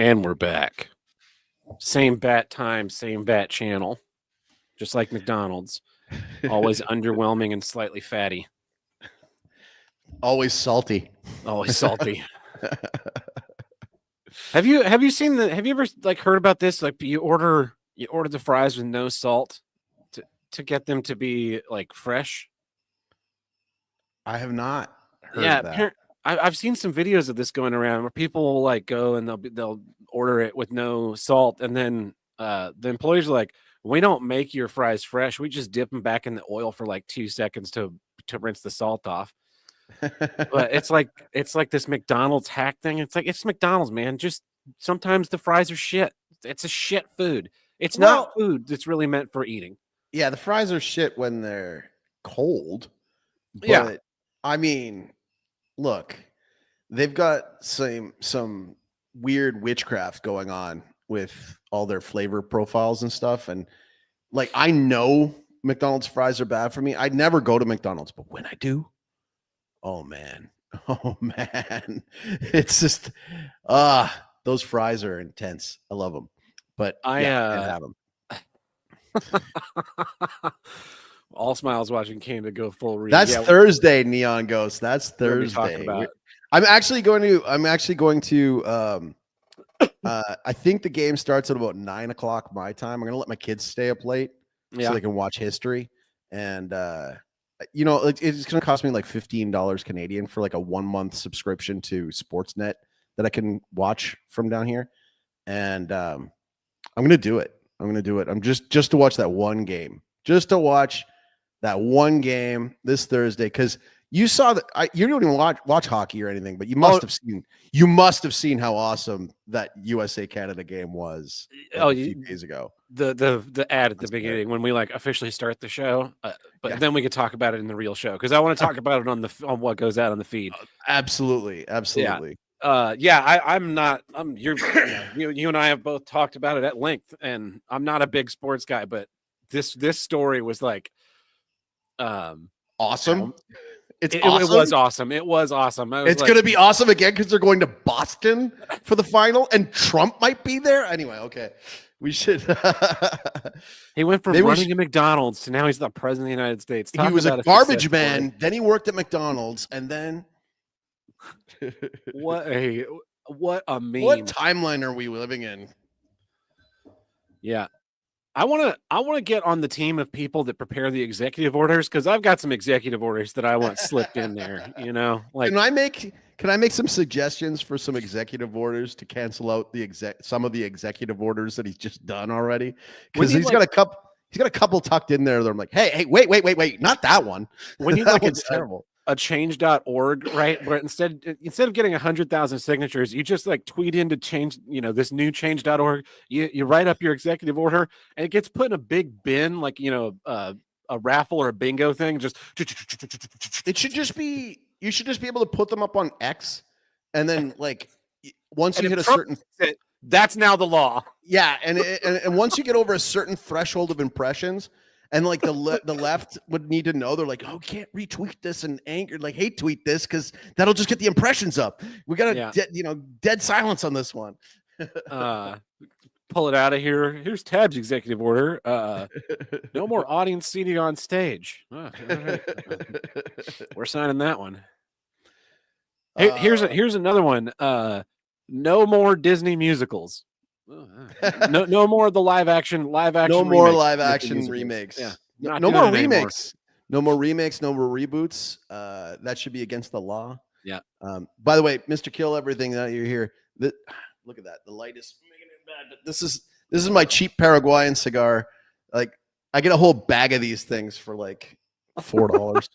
And we're back. Same bat time, same bat channel. Just like McDonald's. Always underwhelming and slightly fatty. Always salty. Always salty. Have you ever like heard about this? Like you order the fries with no salt to get them to be like fresh? I have not heard that. I've seen some videos of this going around where people will like go and they'll order it with no salt, and then the employees are like, "We don't make your fries fresh. We just dip them back in the oil for like 2 seconds to rinse the salt off." But it's like this McDonald's hack thing. It's like, it's McDonald's, man. Just sometimes the fries are shit. It's a shit food. It's not food that's really meant for eating. Yeah, the fries are shit when they're cold. But, yeah, I mean, look, they've got some weird witchcraft going on with all their flavor profiles and stuff. And like, I know McDonald's fries are bad for me. I'd never go to McDonald's, but when I do, oh man, it's just those fries are intense. I love them, but I can't have them. All smiles watching Canada go full read. That's Thursday, Neon Ghost. That's Thursday. I'm actually going to I think the game starts at about 9:00 my time. I'm gonna let my kids stay up late so they can watch history. And it's gonna cost me like $15 Canadian for like a 1-month subscription to Sportsnet that I can watch from down here. And I'm gonna do it. I'm just to watch that one game. Just to watch that one game this Thursday, because you saw that you don't even watch hockey or anything, but you must have seen how awesome that USA Canada game was a few days ago. The ad at the beginning when we like officially start the show, but then we could talk about it in the real show, because I want to talk about it on what goes out on the feed. Absolutely. I'm not. You and I have both talked about it at length, and I'm not a big sports guy, but this story was like, awesome. It was awesome. It was awesome. It's going to be awesome again because they're going to Boston for the final, and Trump might be there. Anyway, okay. We should. He went from running a McDonald's to now he's the president of the United States. He was a garbage man. Then he worked at McDonald's, and then what a meme. What timeline are we living in? Yeah. I want to get on the team of people that prepare the executive orders, because I've got some executive orders that I want slipped in there. Like, can I make some suggestions for some executive orders to cancel out some of the executive orders that he's just done already? Because he's got a couple tucked in there that I'm like, hey, wait, not that one. When you like, it's terrible. A change.org, right? Where instead of getting 100,000 signatures, you just like tweet in to change, this new change.org. You write up your executive order, and it gets put in a big bin, like, a raffle or a bingo thing. Just it should just be, you should just be able to put them up on X, and then like once you hit a certain, that's now the law. Yeah, and once you get over a certain threshold of impressions. And like the left would need to know, they're like, oh, can't retweet this and hate tweet this, because that'll just get the impressions up. We got dead silence on this one. Pull it out of here. Here's Tab's executive order. No more audience seating on stage. Right. We're signing that one. Here's another one. No more Disney musicals. No more of the live action. No more live action remakes. Yeah. No more remakes. No more remakes. No more reboots. That should be against the law. Yeah. By the way, Mr. Kill Everything, that you're here. Look at that. The light is making it bad. But this is my cheap Paraguayan cigar. Like, I get a whole bag of these things for like $4.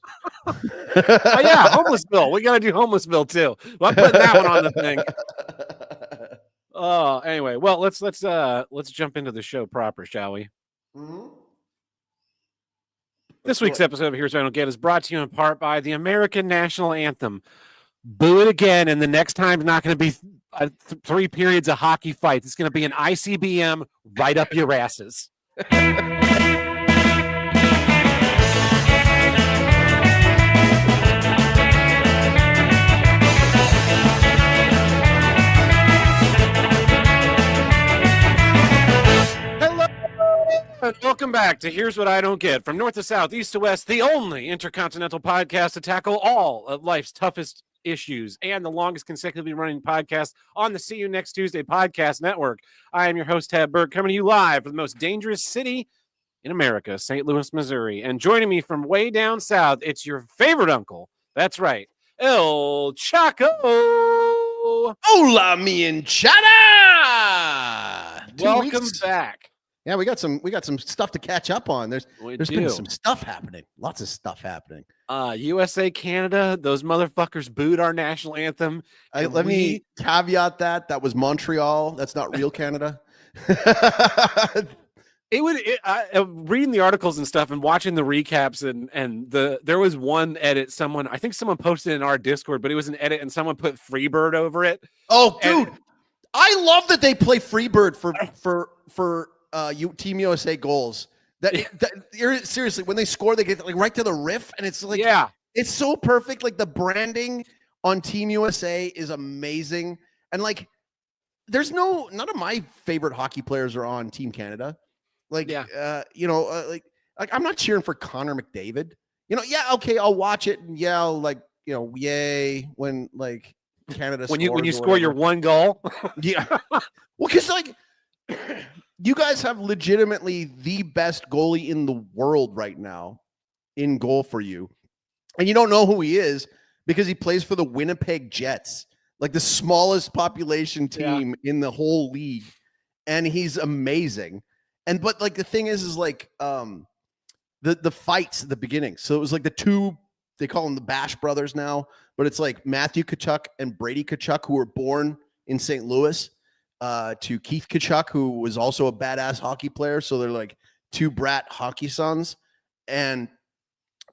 Oh yeah, homeless bill. We gotta do homeless bill too. Well, I'm putting that one on the thing. Oh, anyway, well, let's jump into the show proper, shall we? Mm-hmm. This week's episode of Here's What I Don't Get is brought to you in part by the American National Anthem. Boo it again, and the next time's not going to be 3 periods of hockey fights. It's going to be an ICBM right up your asses. back to Here's What I Don't Get. From north to south, east to west, the only intercontinental podcast to tackle all of life's toughest issues and the longest consecutively running podcast on the See You Next Tuesday podcast network. I am your host, Tab Burke, coming to you live from the most dangerous city in America, St. Louis, Missouri. And joining me from way down south, it's your favorite uncle. That's right, El Chaco. Hola, mi hinchada. Welcome back. Yeah, we got some stuff to catch up on. There's been some stuff happening. Lots of stuff happening. USA, Canada, those motherfuckers booed our national anthem. Let me caveat that was Montreal. That's not real Canada. Reading the articles and stuff and watching the recaps and there was one edit I think someone posted in our Discord, but it was an edit and someone put Freebird over it. Oh, dude, I love that they play Freebird for Team USA goals. Seriously, when they score, they get like right to the riff, and it's like, yeah, it's so perfect. Like the branding on Team USA is amazing, and like, there's none of my favorite hockey players are on Team Canada. Like, like I'm not cheering for Connor McDavid. Yeah, okay, I'll watch it and yell yay when like Canada when you score your one goal. Yeah, well, because like. You guys have legitimately the best goalie in the world right now in goal for you. And you don't know who he is because he plays for the Winnipeg Jets, like the smallest population team in the whole league. And he's amazing. But like the thing is like the fights at the beginning. So it was like the two, they call them the Bash brothers now, but it's like Matthew Tkachuk and Brady Tkachuk, who were born in St. Louis. To Keith Tkachuk, who was also a badass hockey player. So they're like two brat hockey sons. And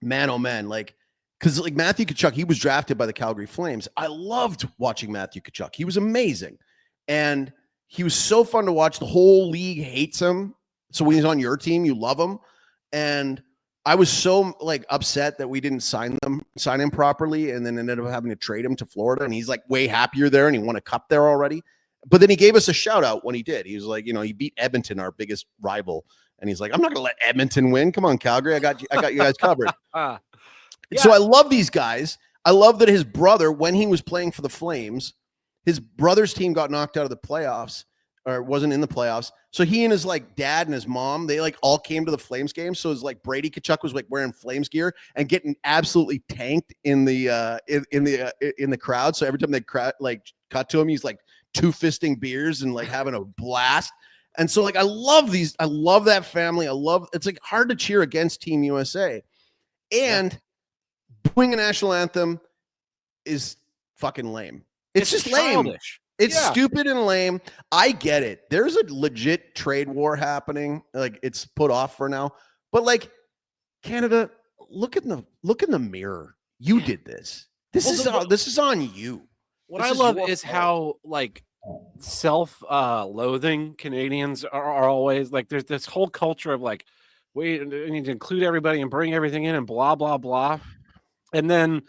man, oh man, like, because like Matthew Tkachuk, he was drafted by the Calgary Flames. I loved watching Matthew Tkachuk. He was amazing. And he was so fun to watch. The whole league hates him. So when he's on your team, you love him. And I was so like upset that we didn't sign him properly, and then ended up having to trade him to Florida. And he's like way happier there, and he won a cup there already. But then he gave us a shout out when he did. He was like, he beat Edmonton, our biggest rival. And he's like, I'm not going to let Edmonton win. Come on, Calgary. I got you guys covered. So I love these guys. I love that his brother, when he was playing for the Flames, his brother's team got knocked out of the playoffs or wasn't in the playoffs. So he and his like dad and his mom, they like all came to the Flames game. So it's like Brady Tkachuk was like wearing Flames gear and getting absolutely tanked in the crowd. So every time they cut to him, he's like two-fisting beers and like having a blast. And so like I love that family. It's like hard to cheer against Team USA. And doing a national anthem is fucking lame. It's just childish. Lame. It's stupid and lame. I get it. There's a legit trade war happening. Like it's put off for now. But like Canada, look in the mirror. You did this. This is on you. What I love is how like self-loathing Canadians are always like. There's this whole culture of like, we need to include everybody and bring everything in and blah blah blah, and then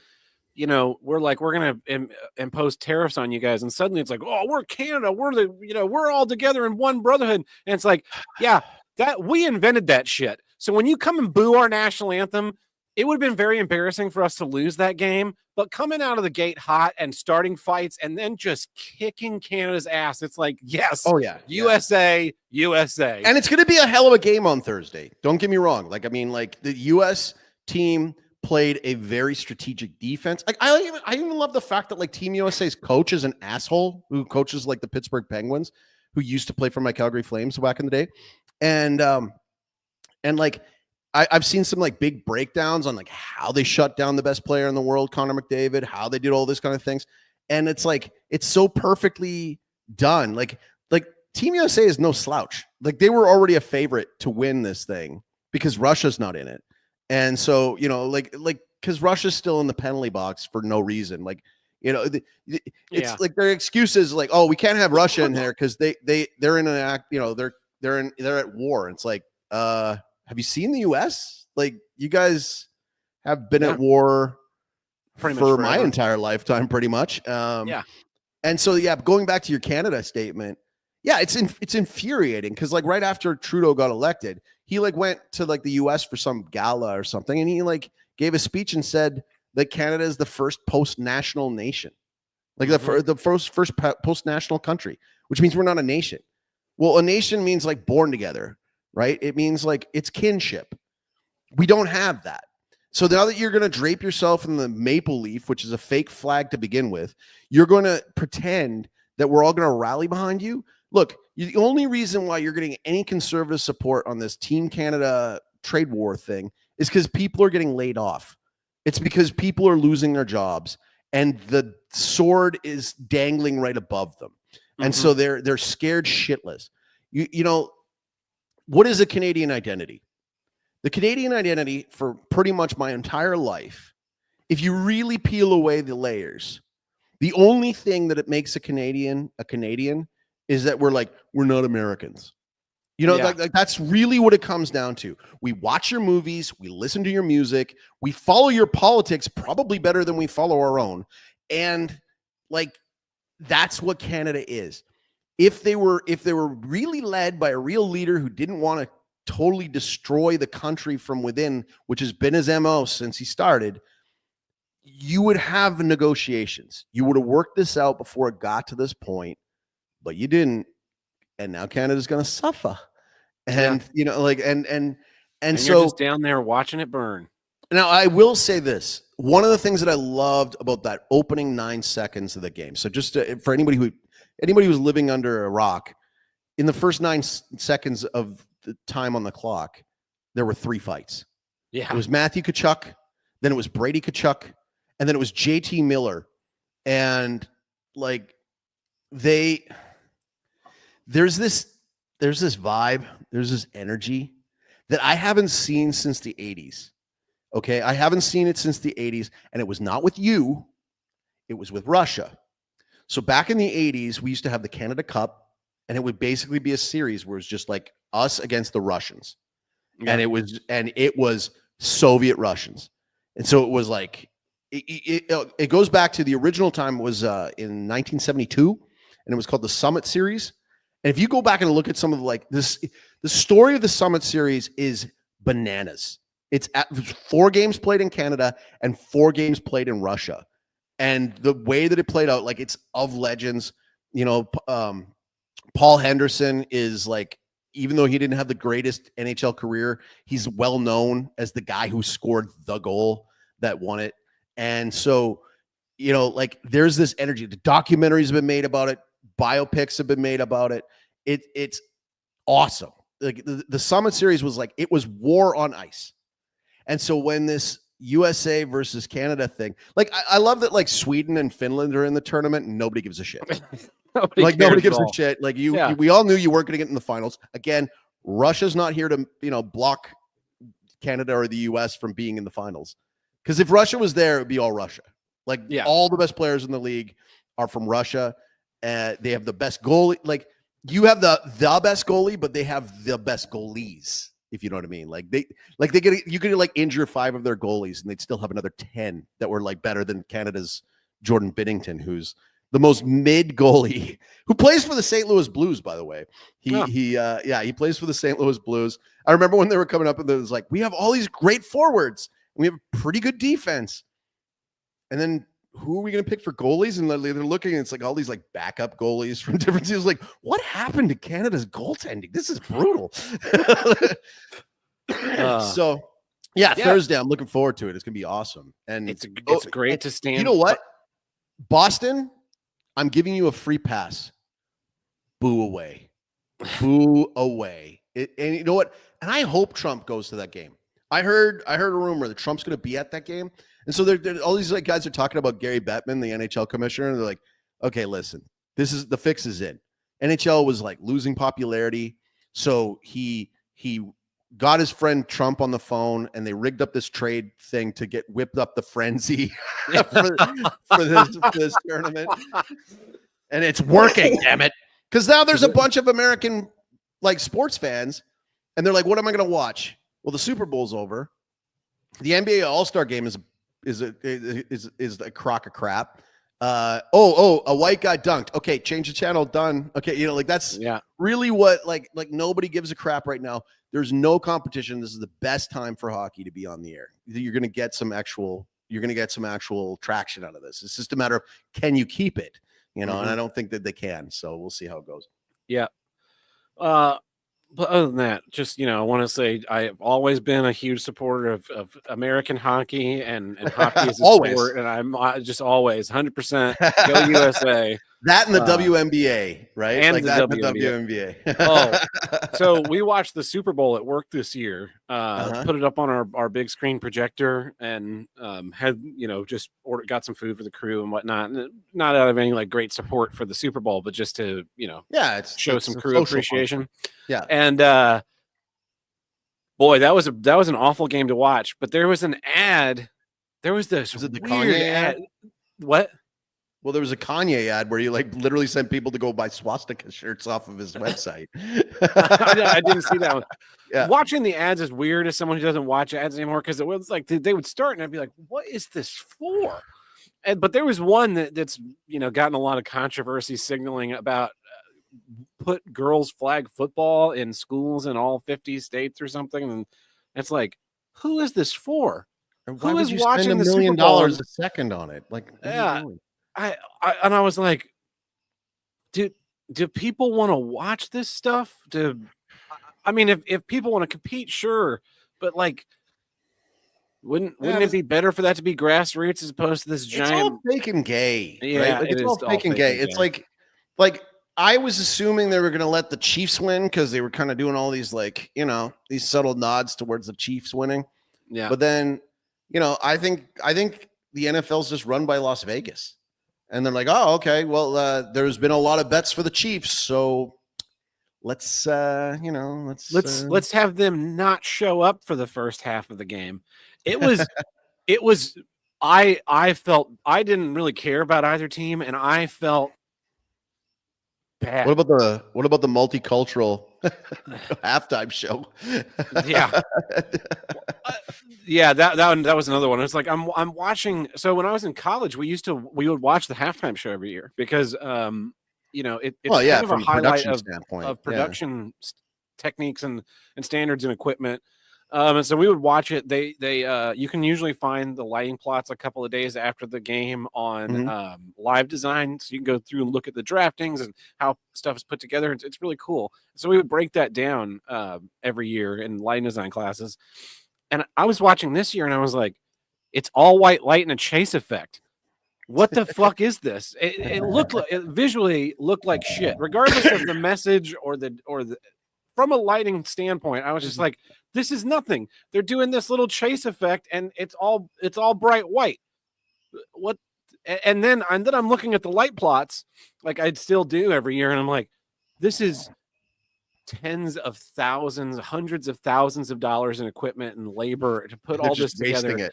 we're like, we're gonna impose tariffs on you guys, and suddenly it's like, oh, we're Canada, we're all together in one brotherhood, and it's like, yeah, that we invented that shit. So when you come and boo our national anthem, it would have been very embarrassing for us to lose that game, but coming out of the gate hot and starting fights and then just kicking Canada's ass, it's like, yes, oh yeah, USA. And it's going to be a hell of a game on Thursday. Don't get me wrong. Like, I mean, like the US team played a very strategic defense. Like, I even love the fact that like Team USA's coach is an asshole who coaches like the Pittsburgh Penguins, who used to play for my Calgary Flames back in the day. And like, I've seen some like big breakdowns on like how they shut down the best player in the world, Connor McDavid, how they did all this kind of things. And it's like, it's so perfectly done. Like Team USA is no slouch. Like they were already a favorite to win this thing because Russia's not in it. And so, like, cause Russia's still in the penalty box for no reason. Like, it's like their excuse is like, oh, we can't have Russia in there. Cause they're in an act, they're at war. And it's like, have you seen the US? Like you guys have been at war for my entire lifetime, pretty much. And so, going back to your Canada statement, it's infuriating because like right after Trudeau got elected, he like went to like the US for some gala or something, and he like gave a speech and said that Canada is the first post-national nation, like the first post-national country, which means we're not a nation. Well, a nation means like born together, right? It means like it's kinship. We don't have that. So now that you're going to drape yourself in the maple leaf, which is a fake flag to begin with, you're going to pretend that we're all going to rally behind you. Look, the only reason why you're getting any conservative support on this Team Canada trade war thing is because people are getting laid off. It's because people are losing their jobs and the sword is dangling right above them. And so they're scared shitless. You know, what is a Canadian identity? The Canadian identity for pretty much my entire life, if you really peel away the layers, the only thing that it makes a Canadian is that we're not Americans. You know, like that's really what it comes down to. We watch your movies, we listen to your music, we follow your politics probably better than we follow our own. And like, that's what Canada is. If they were really led by a real leader who didn't want to totally destroy the country from within, which has been his MO since he started, you would have negotiations. You would have worked this out before it got to this point, but you didn't. And now Canada's going to suffer. And, you know, like, and so you're just down there watching it burn. Now, I will say this. One of the things that I loved about that opening 9 seconds of the game. So just for anybody who's living under a rock, in the first 9 seconds of the time on the clock, there were 3 fights. Yeah. It was Matthew Tkachuk, then it was Brady Tkachuk, and then it was JT Miller. And like there's this vibe, there's this energy that I haven't seen since the 80s. Okay, I haven't seen it since the 80s, and it was not with you, it was with Russia. So back in the 80s, we used to have the Canada Cup, and it would basically be a series where it's just like us against the Russians. Yeah. And it was Soviet Russians. And so it was like it goes back to the original time was in 1972, and it was called the Summit Series. And if you go back and look at some of the story of the Summit Series is bananas. It's 4 games played in Canada and 4 games played in Russia. And the way that it played out, like, it's of legends. You know, Paul Henderson is like, even though he didn't have the greatest NHL career, he's well known as the guy who scored the goal that won it. And so, you know, like, there's this energy. The documentaries have been made about it. Biopics have been made about it. It's awesome. Like the Summit Series was like, it was war on ice. And so when this USA versus Canada thing, like, I love that, like, Sweden and Finland are in the tournament and nobody gives a shit. Nobody gives a shit. Like, we all knew you weren't going to get in the finals. Again, Russia's not here to, you know, block Canada or the US from being in the finals. Because if Russia was there, it would be all Russia. Like, all the best players in the league are from Russia. They have the best goalie. Like, you have the best goalie, but they have the best goalies, if you know what I mean. You could like injure 5 of their goalies and they'd still have another 10 that were like better than Canada's Jordan Binnington, who's the most mid goalie, who plays for the St. Louis Blues, by the way. He plays for the St. Louis Blues. I remember when they were coming up and it was like, we have all these great forwards and we have pretty good defense. And then who are we going to pick for goalies? And they're looking, and it's like all these like backup goalies from different teams. Like, what happened to Canada's goaltending? This is brutal. So Thursday, I'm looking forward to it. It's going to be awesome. And it's great to stand. You know what? Boston, I'm giving you a free pass. Boo away. Boo away. And you know what? And I hope Trump goes to that game. I heard a rumor that Trump's going to be at that game. And so all these like guys are talking about Gary Bettman, the NHL commissioner, and they're like, okay, listen, the fix is in. NHL was like losing popularity. So he got his friend Trump on the phone and they rigged up this trade thing to get whipped up the frenzy for this tournament. And it's working, damn it. Because now there's a bunch of American like sports fans and they're like, what am I going to watch? Well, the Super Bowl's over. The NBA All-Star game is a crock of crap. A white guy dunked. Okay, change the channel. Done. Okay, like that's really what like nobody gives a crap right now. There's no competition. This is the best time for hockey to be on the air. You're gonna get some actual traction out of this. It's just a matter of can you keep it, and I don't think that they can. So we'll see how it goes. Yeah. But other than that, just, I want to say I've always been a huge supporter of American hockey and hockey as a sport. And I'm just always 100% go USA. That and the WNBA, right? And like the that WNBA. So we watched the Super Bowl at work this year, put it up on our big screen projector and had, just got some food for the crew and whatnot. And not out of any like great support for the Super Bowl, but just to, show some crew appreciation. Function. Yeah. And boy, that was an awful game to watch. But there was an ad. There was this weird Kanye ad. What? Well, there was a Kanye ad where you like literally sent people to go buy swastika shirts off of his website. I didn't see that one. Yeah. Watching the ads is weird as someone who doesn't watch ads anymore because it was like they would start and I'd be like, "What is this for?" But there was one that's gotten a lot of controversy signaling about put girls flag football in schools in all 50 states or something, and it's like, who is this for? Who is watching $1 million a second on it? Like, yeah. I was like, do people want to watch this stuff? I mean, if people want to compete, sure, but like, wouldn't it be better for that to be grassroots as opposed to this giant? It's all fake and gay. Yeah, right? It's all fake and gay. It's like I was assuming they were going to let the Chiefs win because they were kind of doing all these like these subtle nods towards the Chiefs winning. Yeah, but then I think the NFL's just run by Las Vegas. And they're like, oh, okay. Well, there's been a lot of bets for the Chiefs, so let's have them not show up for the first half of the game. It was. I felt I didn't really care about either team, and I felt bad. What about the multicultural halftime show? Yeah. Yeah, that was another one. It's like I'm watching. So when I was in college, we would watch the halftime show every year because it's kind of a highlight of production techniques and standards and equipment. And so we would watch it. You can usually find the lighting plots a couple of days after the game on Live Design, so you can go through and look at the draftings and how stuff is put together. It's really cool. So we would break that down every year in lighting design classes. And I was watching this year and I was like, it's all white light and a chase effect. What the fuck is this? It visually looked like shit, regardless of the message or the from a lighting standpoint. I was just like, this is nothing. They're doing this little chase effect and it's all bright white. What? And then I'm looking at the light plots like I'd still do every year. And I'm like, this is tens of thousands, hundreds of thousands of dollars in equipment and labor to put all this together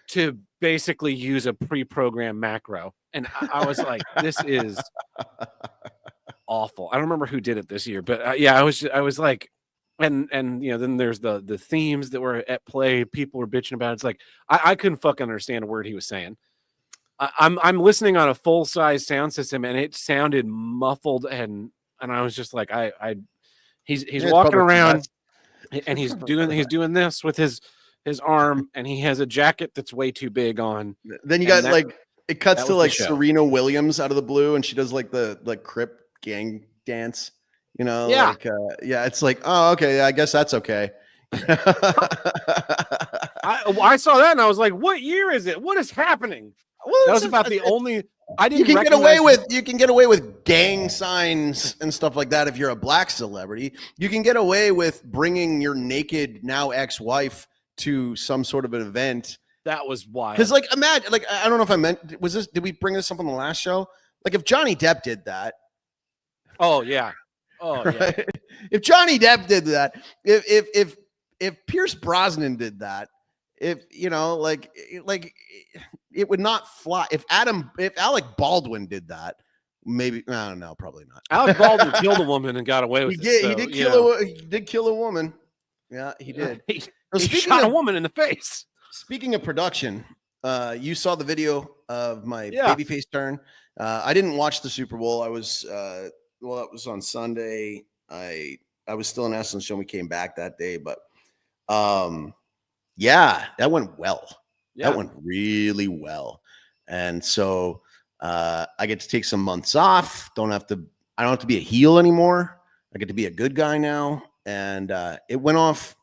to basically use a pre-programmed macro. And I was like, this is awful. I don't remember who did it this year, but I was like, and then there's the themes that were at play. People were bitching about it. It's like, I couldn't fucking understand a word he was saying. I'm listening on a full size sound system and it sounded muffled. And I was just like, He's walking around and he's doing this with his arm and he has a jacket that's way too big on. Then you got it cuts to like Serena Williams out of the blue and she does like the Crip gang dance, Yeah. It's like, oh, okay. I guess that's okay. I saw that and I was like, what year is it? What is happening? Well, that was about the only. You can get away with gang signs and stuff like that if you're a black celebrity. You can get away with bringing your naked now ex-wife to some sort of an event. That was wild. Because imagine, I don't know if I meant did we bring this up on the last show? Like if Johnny Depp did that. Oh yeah. Oh right? Yeah. If Johnny Depp did that, if Pierce Brosnan did that, if it would not fly. If Alec Baldwin did that, maybe I don't know, probably not. Alec Baldwin killed a woman and got away with it. He did kill a woman. Yeah, he did. He shot a woman in the face. Speaking of production, You saw the video of my babyface turn. I didn't watch the Super Bowl. I was well, that was on Sunday. I was still in Essence when we came back that day, but yeah, that went well. Yeah. That went really well. And so I get to take some months off. I don't have to be a heel anymore. I get to be a good guy now. And it went off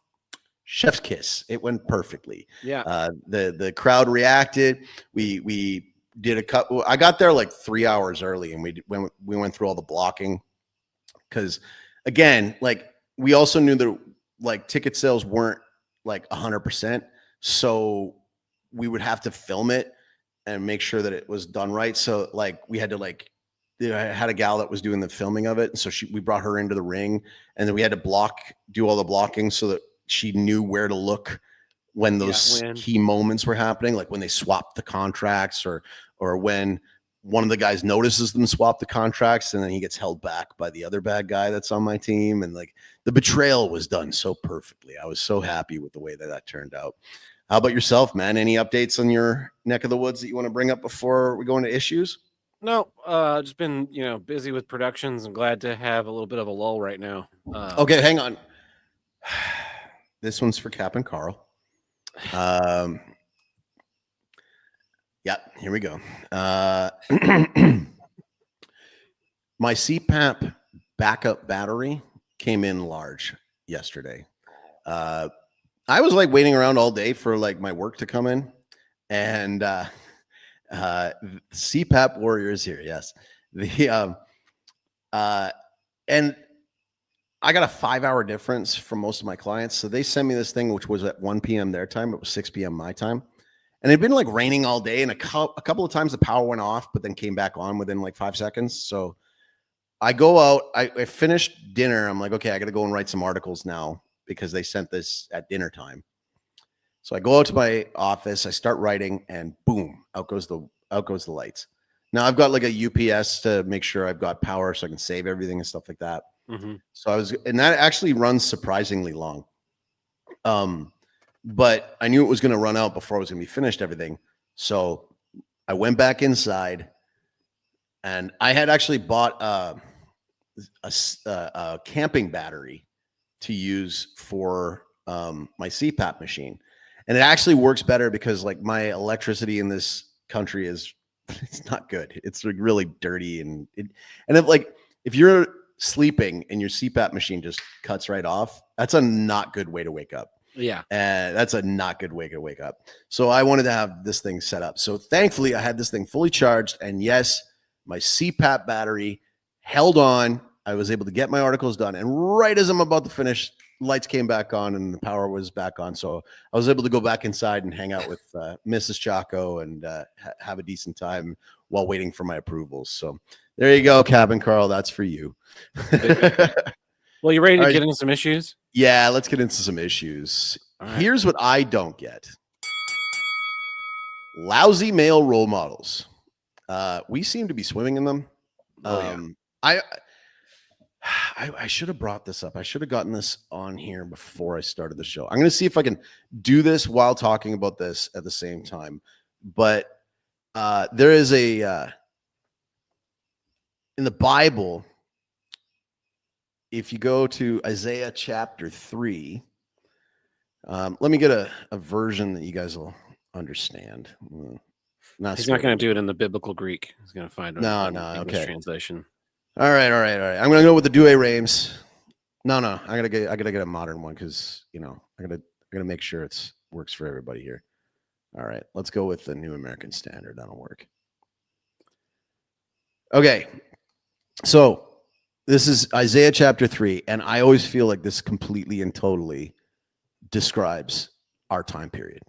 chef's kiss. It went perfectly. Yeah. The crowd reacted. We did a couple. I got there like 3 hours early, and we went through all the blocking. Because again, like we also knew that like ticket sales weren't like 100%. So we would have to film it and make sure that it was done right. So like we had to I had a gal that was doing the filming of it. And so we brought her into the ring, and then we had to do all the blocking so that she knew where to look when those key moments were happening, like when they swapped the contracts or when one of the guys notices them swap the contracts and then he gets held back by the other bad guy that's on my team. And like the betrayal was done so perfectly. I was so happy with the way that turned out. How about yourself, man? Any updates on your neck of the woods that you want to bring up before we go into issues? No, just been, busy with productions. I'm glad to have a little bit of a lull right now. Okay, hang on. This one's for Cap and Carl. Yeah, here we go. My CPAP backup battery came in large yesterday. I was like waiting around all day for like my work to come in, and CPAP warriors here. Yes. And I got a 5-hour difference from most of my clients. So they sent me this thing, which was at 1 p.m. their time. It was 6 p.m. my time. And it'd been like raining all day. And a couple of times the power went off, but then came back on within like 5 seconds. So I go out, I finished dinner. I'm like, okay, I got to go and write some articles now because they sent this at dinner time. So I go out to my office, I start writing, and boom, out goes the lights. Now I've got like a UPS to make sure I've got power so I can save everything and stuff like that. Mm-hmm. So and that actually runs surprisingly long. But I knew it was going to run out before I was going to be finished everything. So I went back inside, and I had actually bought a camping battery to use for my CPAP machine. And it actually works better because like my electricity in this country it's not good. It's like really dirty. And if you're sleeping and your CPAP machine just cuts right off, that's a not good way to wake up. Yeah. That's a not good way to wake up. So I wanted to have this thing set up. So thankfully I had this thing fully charged, and yes, my CPAP battery held on. I was able to get my articles done. And right as I'm about to finish, lights came back on and the power was back on. So I was able to go back inside and hang out with Mrs. Chaco and have a decent time while waiting for my approvals. So there you go, Cap and Carl. That's for you. Well, you ready to get into some issues? Yeah, let's get into some issues. Right. Here's what I don't get. Lousy male role models. We seem to be swimming in them. I should have brought this up. I should have gotten this on here before I started the show. I'm going to see if I can do this while talking about this at the same time. But there is in the Bible, if you go to Isaiah chapter 3, let me get a version that you guys will understand. He's not going to do it in the biblical Greek. He's going to find okay. Translation. All right. I'm gonna go with the Douay Rheims. No, I gotta get a modern one because I gotta make sure it works for everybody here. All right, let's go with the New American Standard. That'll work. Okay, so this is Isaiah chapter 3, and I always feel like this completely and totally describes our time period.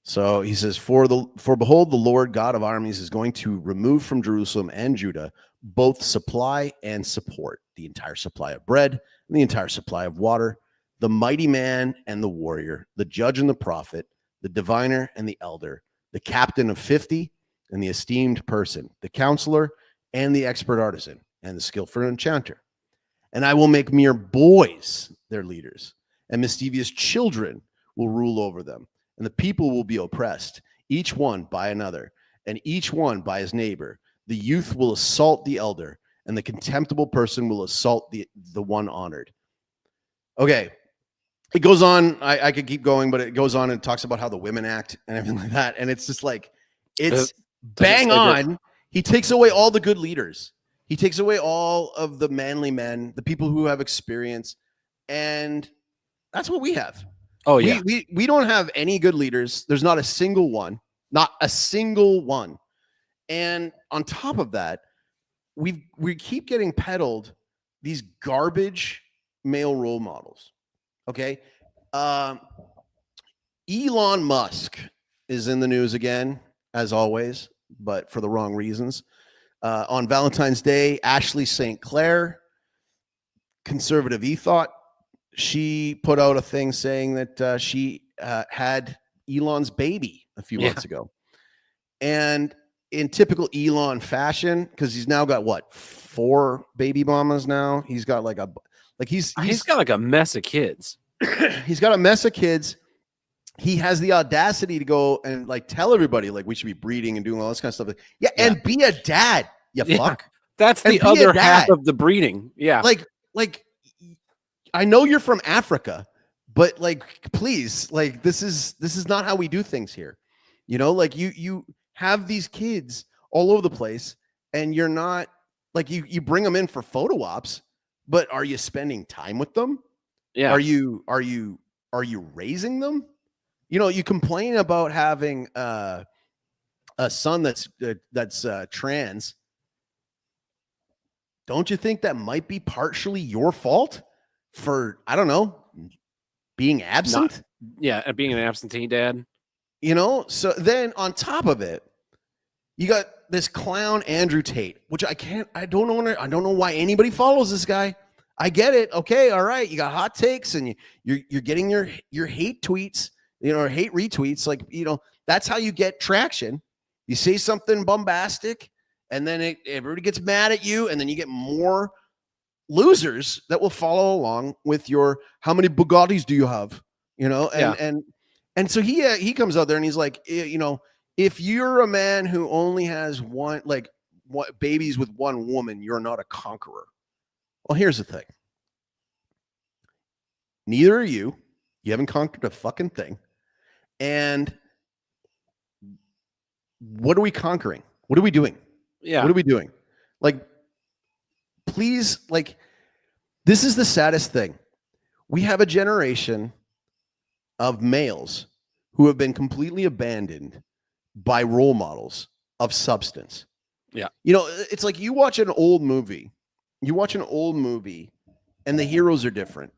So he says, For behold, the Lord God of armies is going to remove from Jerusalem and Judah both supply and support, the entire supply of bread and the entire supply of water, the mighty man and the warrior, the judge and the prophet, the diviner and the elder, the captain of 50 and the esteemed person, the counselor and the expert artisan, and the skillful enchanter. And I will make mere boys their leaders, and mischievous children will rule over them, and the people will be oppressed. each one by another, and each one by his neighbor. The youth will assault the elder, and the contemptible person will assault the one honored. Okay. It goes on. I could keep going, but it goes on and talks about how the women act and everything like that. And it's just like, it's bang on. He takes away all the good leaders. He takes away all of the manly men, the people who have experience. And that's what we have. Oh, yeah. We don't have any good leaders. There's not a single one. Not a single one. And on top of that, we keep getting peddled these garbage male role models. Okay. Elon Musk is in the news again, as always, but for the wrong reasons. On Valentine's Day, Ashley St. Clair, conservative e-thought, she put out a thing saying that she had Elon's baby a few months ago. And in typical Elon fashion, because he's now got what, 4 baby mamas now? He's got like he's got like a mess of kids. He's got a mess of kids. He has the audacity to go and like tell everybody like we should be breeding and doing all this kind of stuff. Yeah. And be a dad. You fuck. That's the other half of the breeding. Yeah. Like I know you're from Africa, but like, please, like this is not how we do things here. You know, like you have these kids all over the place, and you're not like you bring them in for photo ops, but are you spending time with them? Yeah. Are you raising them? You know, you complain about having a son that's trans. Don't you think that might be partially your fault for, I don't know, being absent? Being an absentee dad. You know, so then on top of it, you got this clown Andrew Tate, which I don't know why anybody follows this guy. I get it. Okay, all right. You got hot takes, and you're getting your hate tweets, you know, or hate retweets. Like, you know, that's how you get traction. You say something bombastic, and then everybody gets mad at you, and then you get more losers that will follow along with your how many Bugattis do you have? You know, and so he comes out there and he's like, you know, if you're a man who only has babies with one woman, you're not a conqueror. Well, here's the thing. Neither are you. You haven't conquered a fucking thing. And what are we conquering? What are we doing? Yeah. What are we doing? Like, please, like, this is the saddest thing. We have a generation of males who have been completely abandoned by role models of substance. Yeah. You know, it's like you watch an old movie and the heroes are different.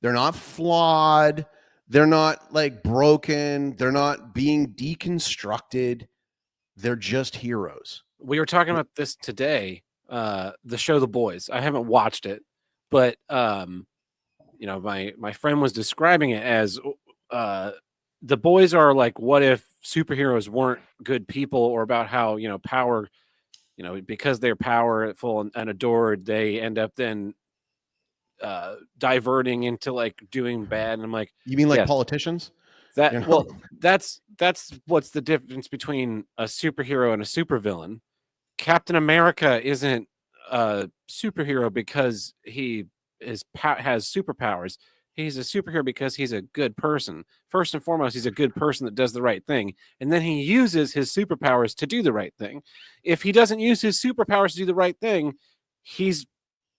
They're not flawed. They're not like broken. They're not being deconstructed. They're just heroes. We were talking about this today, the show The Boys. I haven't watched it, but you know, my friend was describing it as The Boys are like, what if superheroes weren't good people, or about how, you know, power, you know, because they're powerful and adored, they end up then diverting into like doing bad. And I'm like, you mean like politicians? That, you know? Well, that's what's the difference between a superhero and a supervillain. Captain America isn't a superhero because he has superpowers. He's a superhero because he's a good person. First and foremost, he's a good person that does the right thing. And then he uses his superpowers to do the right thing. If he doesn't use his superpowers to do the right thing, he's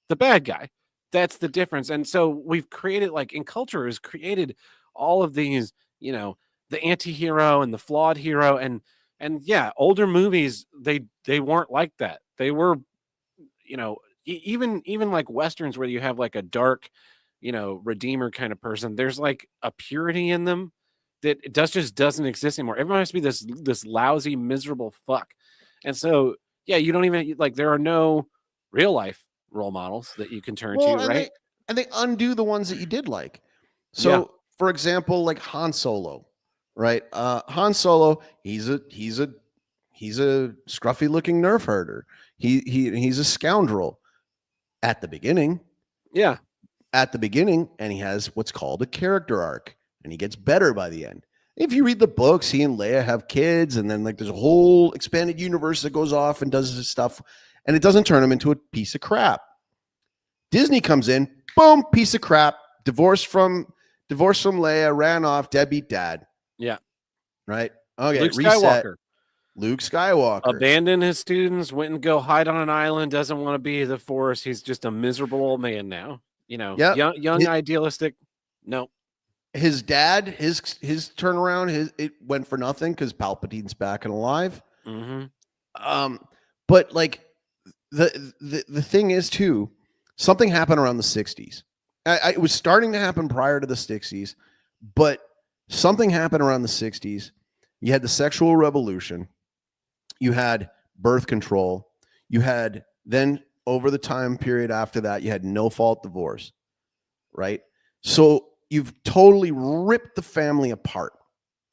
the bad guy. That's the difference. And so we've created, like, in culture, has created all of these, you know, the anti-hero and the flawed hero. And yeah, older movies, they weren't like that. They were, you know, even like Westerns where you have like a dark, you know, redeemer kind of person, there's like a purity in them that it just doesn't exist anymore. Everyone has to be this lousy, miserable fuck. And so, yeah, you don't even, like, there are no real life role models that you can turn to, right? And they undo the ones that you did like. So, for example, like Han Solo, right? Han Solo, he's a scruffy looking nerf herder. He's a scoundrel at the beginning. Yeah. At the beginning, and he has what's called a character arc, and he gets better by the end. If you read the books, he and Leia have kids, and then like there's a whole expanded universe that goes off and does this stuff, and it doesn't turn him into a piece of crap. Disney comes in, boom, piece of crap, divorced from Leia, ran off, deadbeat dad. Yeah. Right? Okay, Luke reset. Skywalker. Luke Skywalker. Abandoned his students, went and go hide on an island, doesn't want to be the Force. He's just a miserable old man now. You know, young idealistic. No. His dad, his turnaround, it went for nothing because Palpatine's back and alive. Mm-hmm. But like the thing is too, something happened around the 60s. It was starting to happen prior to the 60s, but something happened around the 60s. You had the sexual revolution. You had birth control. You had then over the time period after that, you had no fault divorce, right? So you've totally ripped the family apart,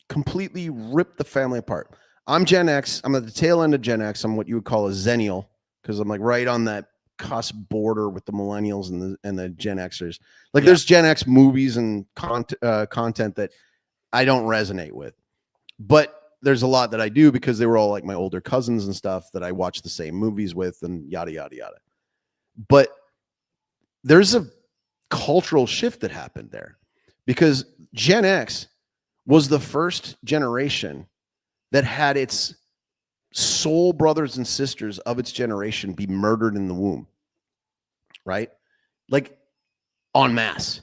completely ripped the family apart. I'm Gen X. I'm at the tail end of Gen X. I'm what you would call a Zennial because I'm like right on that cusp border with the millennials and the Gen Xers. Like there's Gen X movies and content that I don't resonate with, but there's a lot that I do because they were all like my older cousins and stuff that I watch the same movies with and yada, yada, yada. But there's a cultural shift that happened there because Gen X was the first generation that had its soul brothers and sisters of its generation be murdered in the womb, right? Like en masse.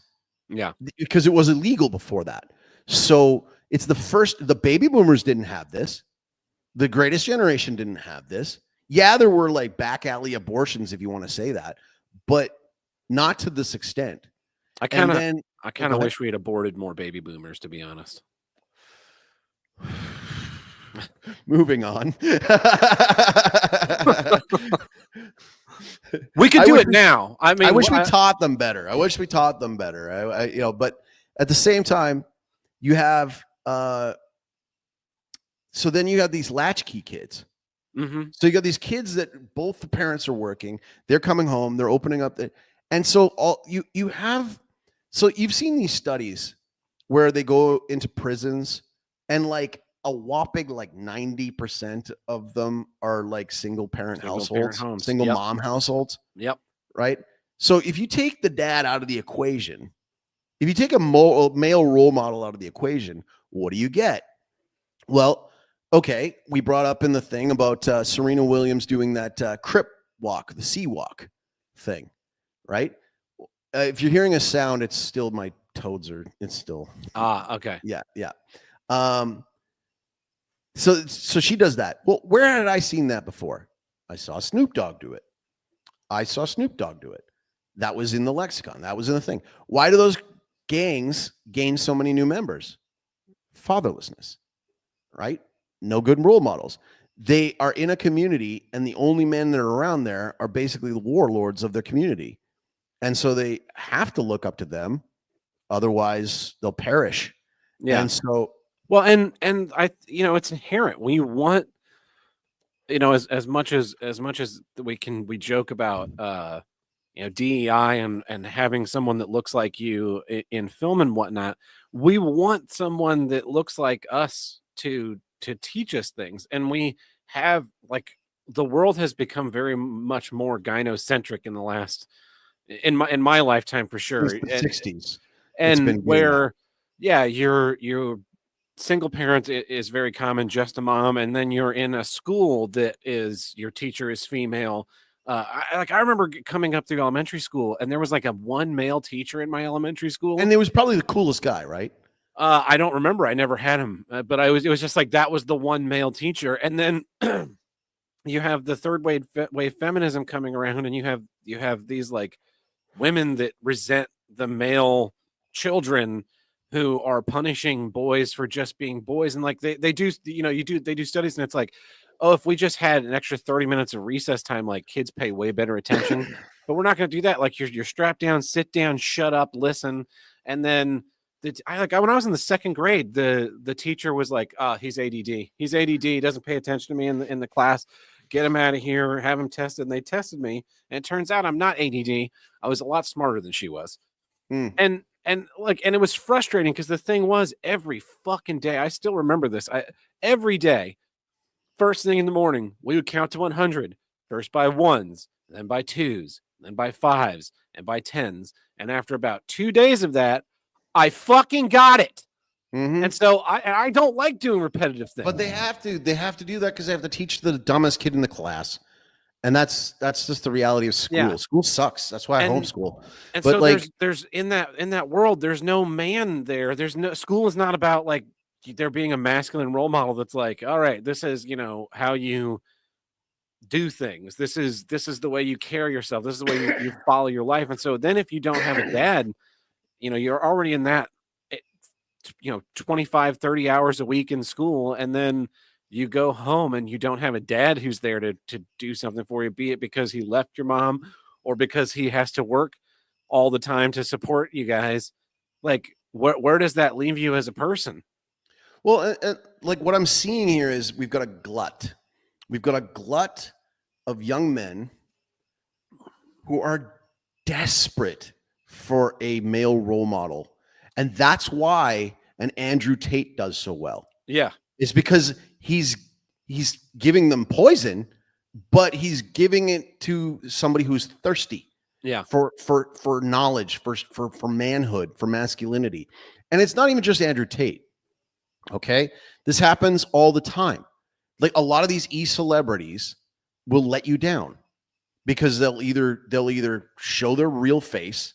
Yeah. Because it was illegal before that. So it's the baby boomers didn't have this. The greatest generation didn't have this. Yeah, there were like back alley abortions, if you want to say that, but not to this extent. I kind of wish we had aborted more baby boomers, to be honest. Moving on. We could do it now. I mean, I wish we taught them better. But at the same time, you have so then you have these latchkey kids. Mm-hmm. So you got these kids that both the parents are working. They're coming home. They're opening up and so you've seen these studies where they go into prisons and like a whopping like 90% of them are like single parent households, single mom households. Yep. Right. So if you take the dad out of the equation, if you take a male role model out of the equation, what do you get? Well, okay, we brought up in the thing about Serena Williams doing that crip walk, the sea walk thing, right? If you're hearing a sound, it's still my toads are. It's still okay. Yeah. So she does that. Well, where had I seen that before? I saw Snoop Dogg do it. That was in the lexicon. That was in the thing. Why do those gangs gain so many new members? Fatherlessness, right? No good role models. They are in a community, and the only men that are around there are basically the warlords of their community. And so they have to look up to them. Otherwise, they'll perish. Yeah. And so, well, and I, it's inherent. We want, as much as we joke about, DEI and having someone that looks like you in film and whatnot. We want someone that looks like us to teach us things. And we have, like, the world has become very much more gynocentric in the last, in my lifetime, for sure. Since the 60s. And where, you're single parent is very common, just a mom. And then you're in a school that is, your teacher is female. I remember coming up through elementary school, and there was like a one male teacher in my elementary school, and he was probably the coolest guy, right? I don't remember. I never had him, but it was just like that was the one male teacher. And then you have the third wave feminism coming around, and you have these like women that resent the male children who are punishing boys for just being boys. And like they do studies, and it's like, oh, if we just had an extra 30 minutes of recess time, like kids pay way better attention. But we're not going to do that. Like you're strapped down, sit down, shut up, listen. And then when I was in the second grade, the teacher was like, he's ADD. He's ADD. He doesn't pay attention to me in the class. Get him out of here. Have him tested. And they tested me. And it turns out I'm not ADD. I was a lot smarter than she was. And And it was frustrating because the thing was, every fucking day, I still remember this. Every day, first thing in the morning, we would count to 100, first by ones, then by twos, then by fives, and by tens. And after about 2 days of that, I fucking got it. Mm-hmm. And so I don't like doing repetitive things. But they have to do that because they have to teach the dumbest kid in the class. And that's just the reality of school. Yeah. School sucks. That's why I homeschool. And but so like, there's in that world, there's no man there. There's no, school is not about like there being a masculine role model that's like, all right, this is, you know, how you do things. This is the way you carry yourself. This is the way you follow your life. And so then if you don't have a dad, you know, you're already in that, you know, 25, 30 hours a week in school. And then you go home and you don't have a dad who's there to do something for you, be it because he left your mom or because he has to work all the time to support you guys. Like, where does that leave you as a person? Well, like what I'm seeing here is we've got a glut. We've got a glut of young men who are desperate for a male role model. And that's why an Andrew Tate does so well. Yeah. It's because he's giving them poison, but he's giving it to somebody who's thirsty. Yeah. For knowledge, for manhood, for masculinity. And it's not even just Andrew Tate. Okay? This happens all the time. Like a lot of these celebrities will let you down because they'll either show their real face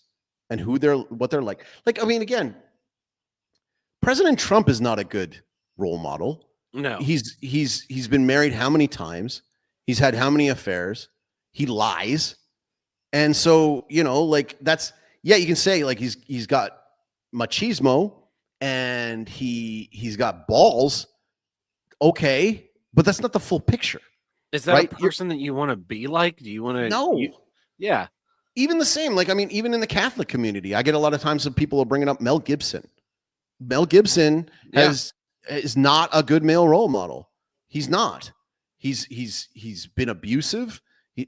and what they're like. Like, I mean, again, President Trump is not a good role model. No. He's been married how many times? He's had how many affairs? He lies. And so, you know, like that's, yeah, you can say like he's got machismo and he's got balls. Okay, but that's not the full picture. Is that right? A person that you want to be like? Do you want to? No. Yeah. Even the same. Like, I mean, even in the Catholic community, I get a lot of times that people are bringing up Mel Gibson. Mel Gibson is not a good male role model. He's not. He's been abusive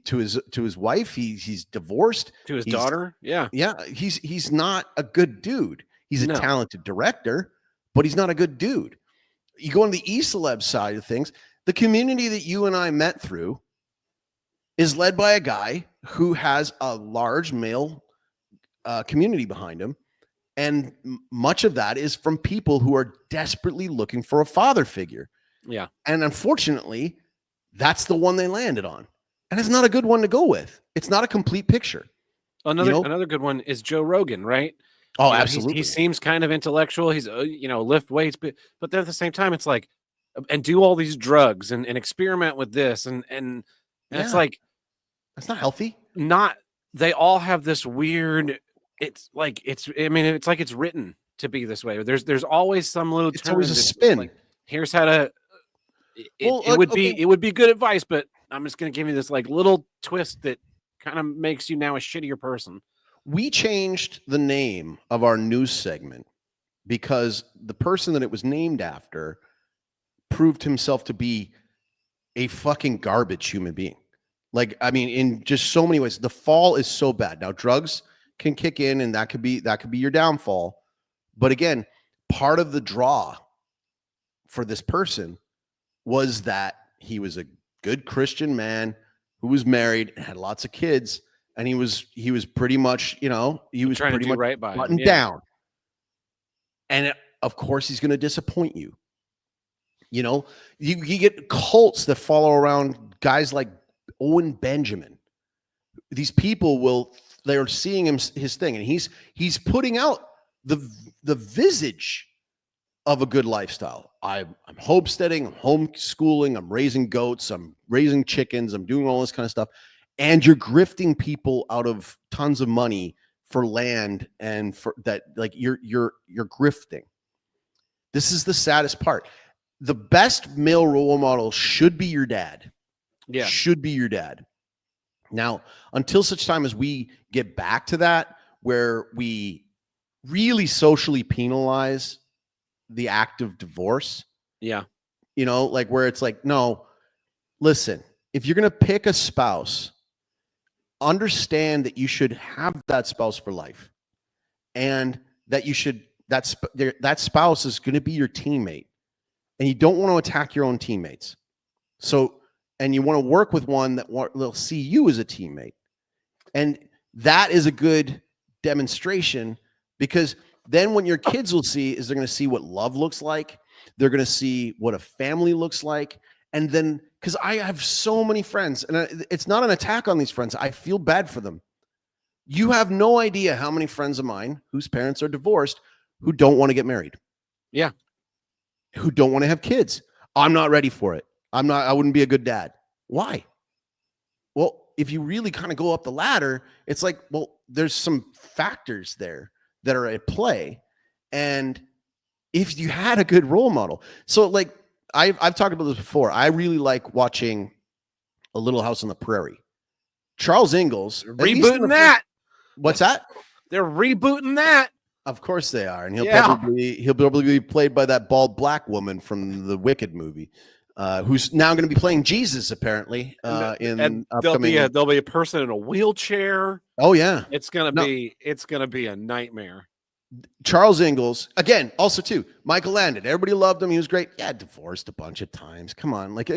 to his wife. He's divorced. To his daughter. Yeah. Yeah. He's not a good dude. He's a talented director, but he's not a good dude. You go on the e-celeb side of things, the community that you and I met through is led by a guy who has a large male community behind him. And much of that is from people who are desperately looking for a father figure. Yeah. And unfortunately, that's the one they landed on. And it's not a good one to go with. It's not a complete picture. Another good one is Joe Rogan, right? Oh, absolutely. He seems kind of intellectual. He's, lift weights, but then at the same time, it's like, and do all these drugs and experiment with this. And it's like, that's not healthy. They all have this weird, it's like it's written to be this way. There's always some little, it's always a spin. Like, here's how to, it would be good advice, but I'm just going to give you this like little twist that kind of makes you now a shittier person. We changed the name of our news segment because the person that it was named after proved himself to be a fucking garbage human being. Like, I mean, in just so many ways, the fall is so bad. Now, drugs can kick in and that could be your downfall. But again, part of the draw for this person was that he was a good Christian man who was married and had lots of kids. And he was pretty much, he was trying pretty to do much right by buttoned down. And of course, he's going to disappoint you. You get cults that follow around guys like Owen Benjamin. These people they're seeing his thing, and he's putting out the visage of a good lifestyle. I'm homesteading, I'm homeschooling, I'm raising goats, I'm raising chickens, I'm doing all this kind of stuff. And you're grifting people out of tons of money for land and for that, like you're grifting. This is the saddest part. The best male role model should be your dad. Yeah. Should be your dad. Now, until such time as we get back to that, where we really socially penalize the act of divorce. Yeah. Like where it's like, no, listen, if you're going to pick a spouse, understand that you should have that spouse for life. And that you should that spouse is going to be your teammate, and you don't want to attack your own teammates. So, and you want to work with one that will see you as a teammate, and that is a good demonstration, because then what your kids will see is they're going to see what love looks like. They're going to see what a family looks like. And then, because I have so many friends, and it's not an attack on these friends. I feel bad for them. You have no idea how many friends of mine whose parents are divorced who don't want to get married. Yeah. Who don't want to have kids. I'm not ready for it. I wouldn't be a good dad. Why? Well, if you really kind of go up the ladder, it's like, well, there's some factors there that are at play. And if you had a good role model, so like I've talked about this before. I really like watching A Little House on the Prairie. Charles Ingalls rebooting that. What's that? They're rebooting that. Of course they are, and he'll probably be played by that bald black woman from the Wicked movie, who's now going to be playing Jesus apparently. And there'll be a person in a wheelchair. Oh yeah, it's gonna be a nightmare. Charles Ingalls again, also too. Michael Landon, everybody loved him. He was great. Yeah, divorced a bunch of times. Come on, like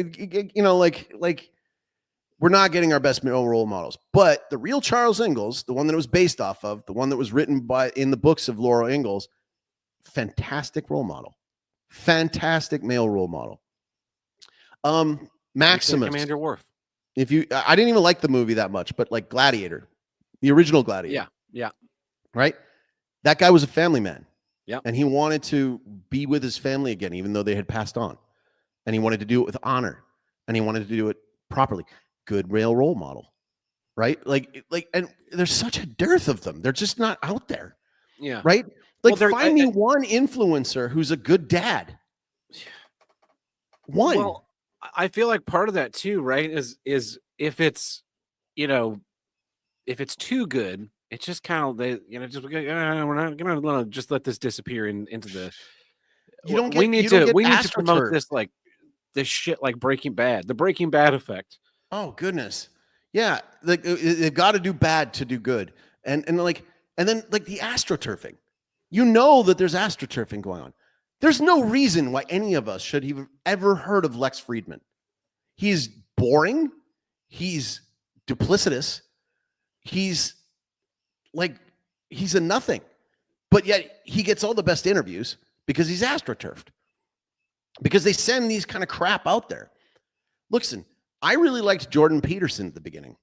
we're not getting our best male role models, but the real Charles Ingalls, the one that it was based off of, the one that was written in the books of Laura Ingalls, fantastic role model, fantastic male role model. Maximus, Commander Worf. I didn't even like the movie that much, but like Gladiator, the original Gladiator. Yeah. Right. That guy was a family man. Yeah. And he wanted to be with his family again, even though they had passed on, and he wanted to do it with honor, and he wanted to do it properly. Good male role model, right? And there's such a dearth of them. They're just not out there. Yeah. Right. Like, find me one influencer who's a good dad. One. Well, I feel like part of that too, right? Is if it's, if it's too good, it's just kind of we're not gonna just let this disappear into the. We need to promote this this shit like Breaking Bad, the Breaking Bad effect. Oh goodness, yeah. Like they've got to do bad to do good, and then like the astroturfing. You know that there's astroturfing going on. There's no reason why any of us should have ever heard of Lex Friedman. He's boring. He's duplicitous. He's a nothing, but yet he gets all the best interviews because he's astroturfed. Because they send these kind of crap out there. Listen. I really liked Jordan Peterson at the beginning.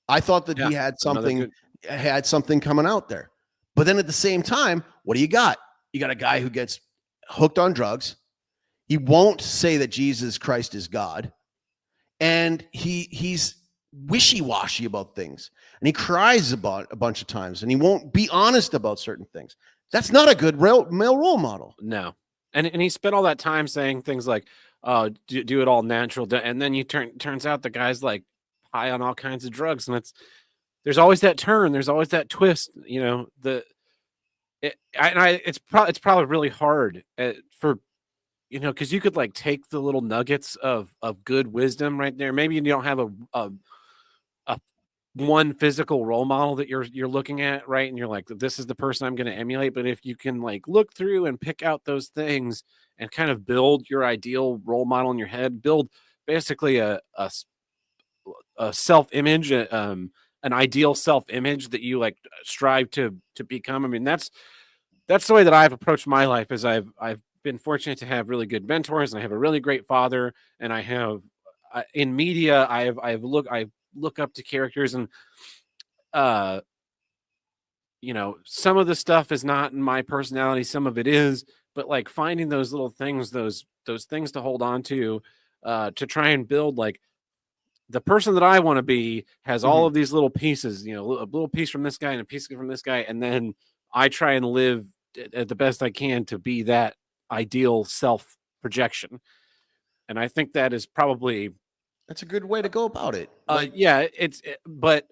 I thought that he had something coming out there. But then at the same time, what do you got? You got a guy who gets hooked on drugs. He won't say that Jesus Christ is God. And he's wishy-washy about things. And he cries about a bunch of times. And he won't be honest about certain things. That's not a good male role model. No. And he spent all that time saying things like, do it all natural, and then turns out the guy's like high on all kinds of drugs, and there's always that turn, there's always that twist, it's probably really hard for because you could like take the little nuggets of good wisdom right there. Maybe you don't have a one physical role model that you're looking at, right, and you're like, this is the person I'm going to emulate. But if you can like look through and pick out those things and kind of build your ideal role model in your head, build basically a self-image, an ideal self-image that you like strive to become. I mean, that's the way that I've approached my life. Is I've been fortunate to have really good mentors, and I have a really great father, and I have in media I look up to characters, and some of the stuff is not in my personality, some of it is, but like finding those little things, those things to hold on to try and build like the person that I want to be has all of these little pieces, a little piece from this guy and a piece from this guy, and then I try and live at the best I can to be that ideal self projection. And I think that is probably that's a good way to go about it. But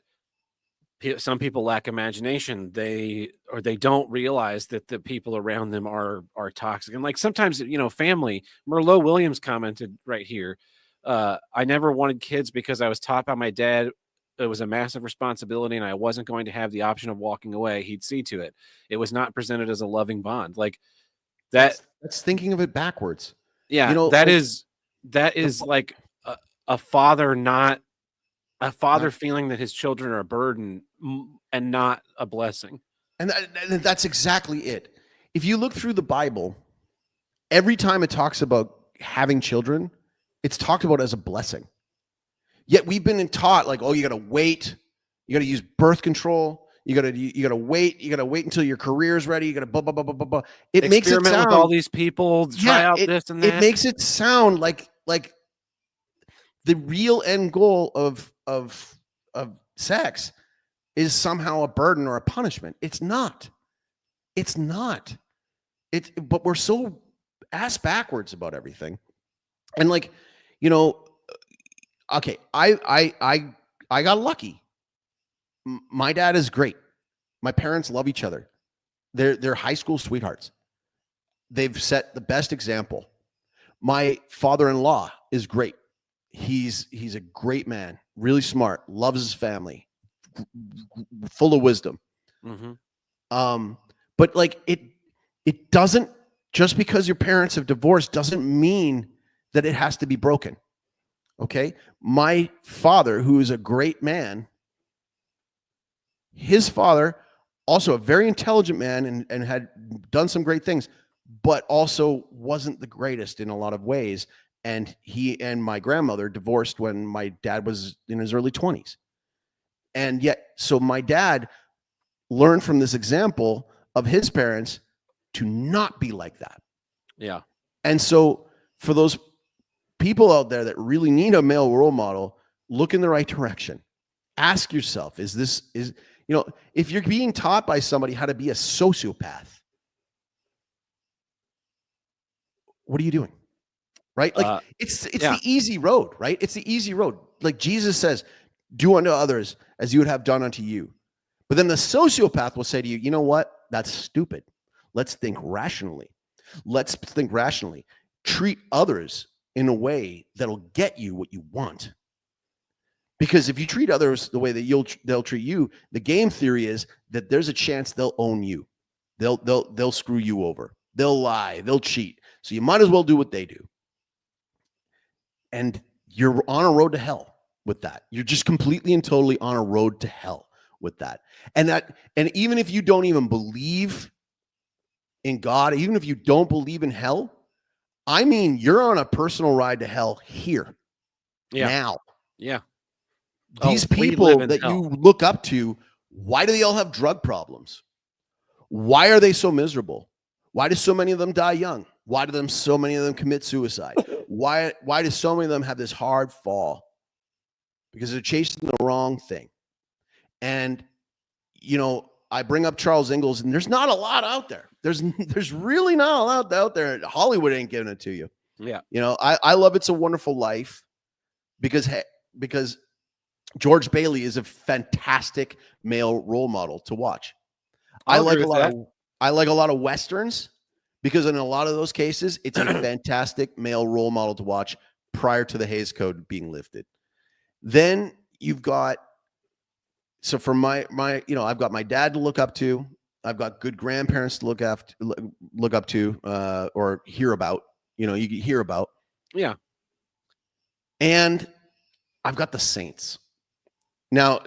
some people lack imagination. They don't realize that the people around them are toxic. And like sometimes, family. Merlot Williams commented right here. I never wanted kids because I was taught by my dad was a massive responsibility and I wasn't going to have the option of walking away, he'd see to it. It was not presented as a loving bond. Like that. That's thinking of it backwards. Yeah, that is like a father, not a father feeling that his children are a burden and not a blessing. And that's exactly it. If you look through the Bible, every time it talks about having children, it's talked about as a blessing. Yet we've been taught like, oh, you got to wait, you got to use birth control, you got to wait until your career is ready. You got to blah blah blah blah blah. It makes it sound with all these people, try out this and that. It makes it sound like the real end goal of sex is somehow a burden or a punishment. It's not. It's not. But we're so ass backwards about everything. And like, you know, okay, I got lucky. My dad is great. My parents love each other. They're high school sweethearts. They've set the best example. My father-in-law is great. He's a great man, really smart, loves his family, full of wisdom. Mm-hmm. But like it doesn't, just because your parents have divorced doesn't mean that it has to be broken. Okay. My father, who is a great man, his father, also a very intelligent man and had done some great things, but also wasn't the greatest in a lot of ways. And he and my grandmother divorced when my dad was in his early 20s. And yet, so my dad learned from this example of his parents to not be like that. Yeah. And so for those people out there that really need a male role model, look in the right direction. Ask yourself, if you're being taught by somebody how to be a sociopath, what are you doing? Right? Like it's the easy road, right? It's the easy road. Like Jesus says, do unto others as you would have done unto you. But then the sociopath will say to you, you know what? That's stupid. Let's think rationally. Treat others in a way that'll get you what you want. Because if you treat others the way that they'll treat you, the game theory is that there's a chance they'll own you. They'll screw you over. They'll lie. They'll cheat. So you might as well do what they do. And you're on a road to hell with that. You're just completely and totally on a road to hell with that. And even if you don't even believe in God, even if you don't believe in hell, I mean, you're on a personal ride to hell here. Yeah. Now. Yeah. These people that you look up to, why do they all have drug problems? Why are they so miserable? Why do so many of them die young? Why do so many of them commit suicide? Why do so many of them have this hard fall? Because they're chasing the wrong thing. And, I bring up Charles Ingalls, and there's not a lot out there. There's really not a lot out there. Hollywood ain't giving it to you. Yeah. I love It's a Wonderful Life because George Bailey is a fantastic male role model to watch. I like a lot of Westerns because in a lot of those cases, it's a fantastic male role model to watch prior to the Hays Code being lifted. Then you've got, so for my I've got my dad to look up to. I've got good grandparents to look up to, or hear about. You can hear about. Yeah. And I've got the saints. Now,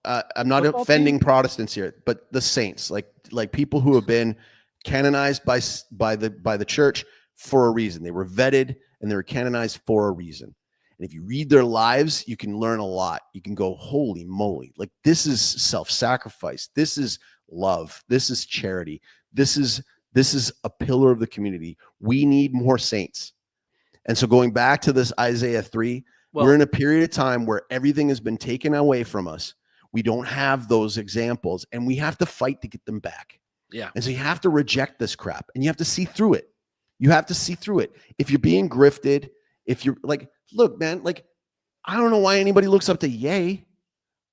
I'm not offending Protestants here, but the saints, like people who have been canonized by the church for a reason. They were vetted and they were canonized for a reason. And if you read their lives, you can learn a lot. You can go, holy moly, like this is self-sacrifice. This is love. This is charity. This is a pillar of the community. We need more saints. And so going back to this Isaiah 3, we're in a period of time where everything has been taken away from us. We don't have those examples and we have to fight to get them back. Yeah. And so you have to reject this crap and you have to see through it. You have to see through it. If you're being grifted, if you're like, look, man, like, I don't know why anybody looks up to Ye.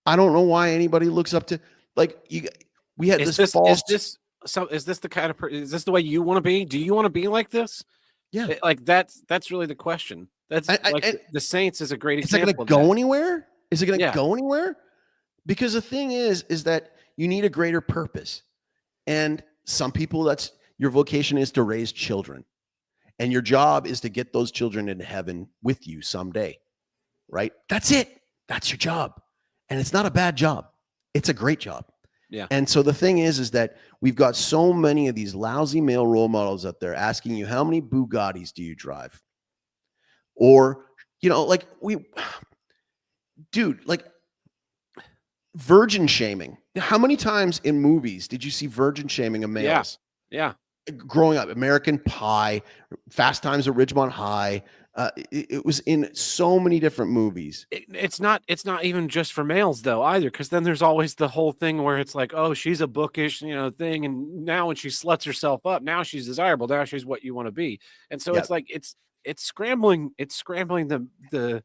I don't know why anybody looks up to, like, we had this false. Is this the kind of is this the way you want to be? Do you want to be like this? Yeah. Like that's really the question. That's the Saints is a great example. Is it going to go anywhere? Is it going to go anywhere? Because the thing is that you need a greater purpose. And some people, that's your vocation is to raise children. And your job is to get those children into heaven with you someday, right? That's it. That's your job. And it's not a bad job. It's a great job. Yeah. And so the thing is that we've got so many of these lousy male role models out there asking you, how many Bugattis do you drive? Or, like virgin shaming. How many times in movies did you see virgin shaming of males? Yeah. Growing up, American Pie, Fast Times at Ridgemont High. It was in so many different movies. It's not even just for males though either, because then there's always the whole thing where it's like, oh, she's a bookish, thing, and now when she sluts herself up, now she's desirable, now she's what you want to be, and so it's like it's scrambling the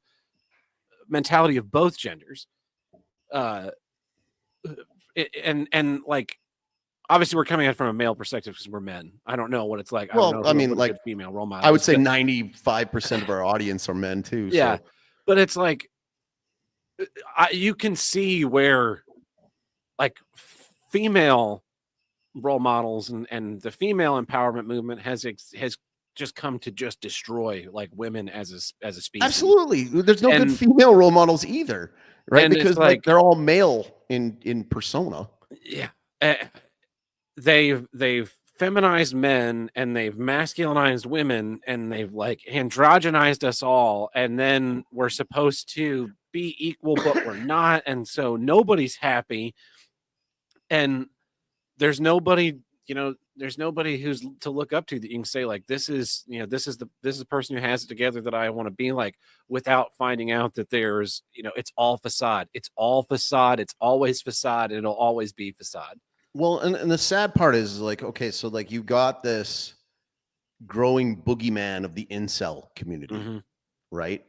mentality of both genders, and like. Obviously, we're coming at it from a male perspective because we're men. I don't know what it's like. Well, I mean, like female role models. I would say 95% of our audience are men too. Yeah, so. But it's like you can see where, like, female role models and the female empowerment movement has just come to just destroy like women as a species. Absolutely, there's no good female role models either, right? Because like they're all male in persona. Yeah. They've feminized men and they've masculinized women and they've like androgenized us all, and then we're supposed to be equal but we're not, and so nobody's happy, and there's nobody who's to look up to that you can say like, this is the person who has it together that I want to be like, without finding out that there's it's all facade, it's always facade, and it'll always be facade. Well, and the sad part is like, okay, so like you got this growing boogeyman of the incel community, right?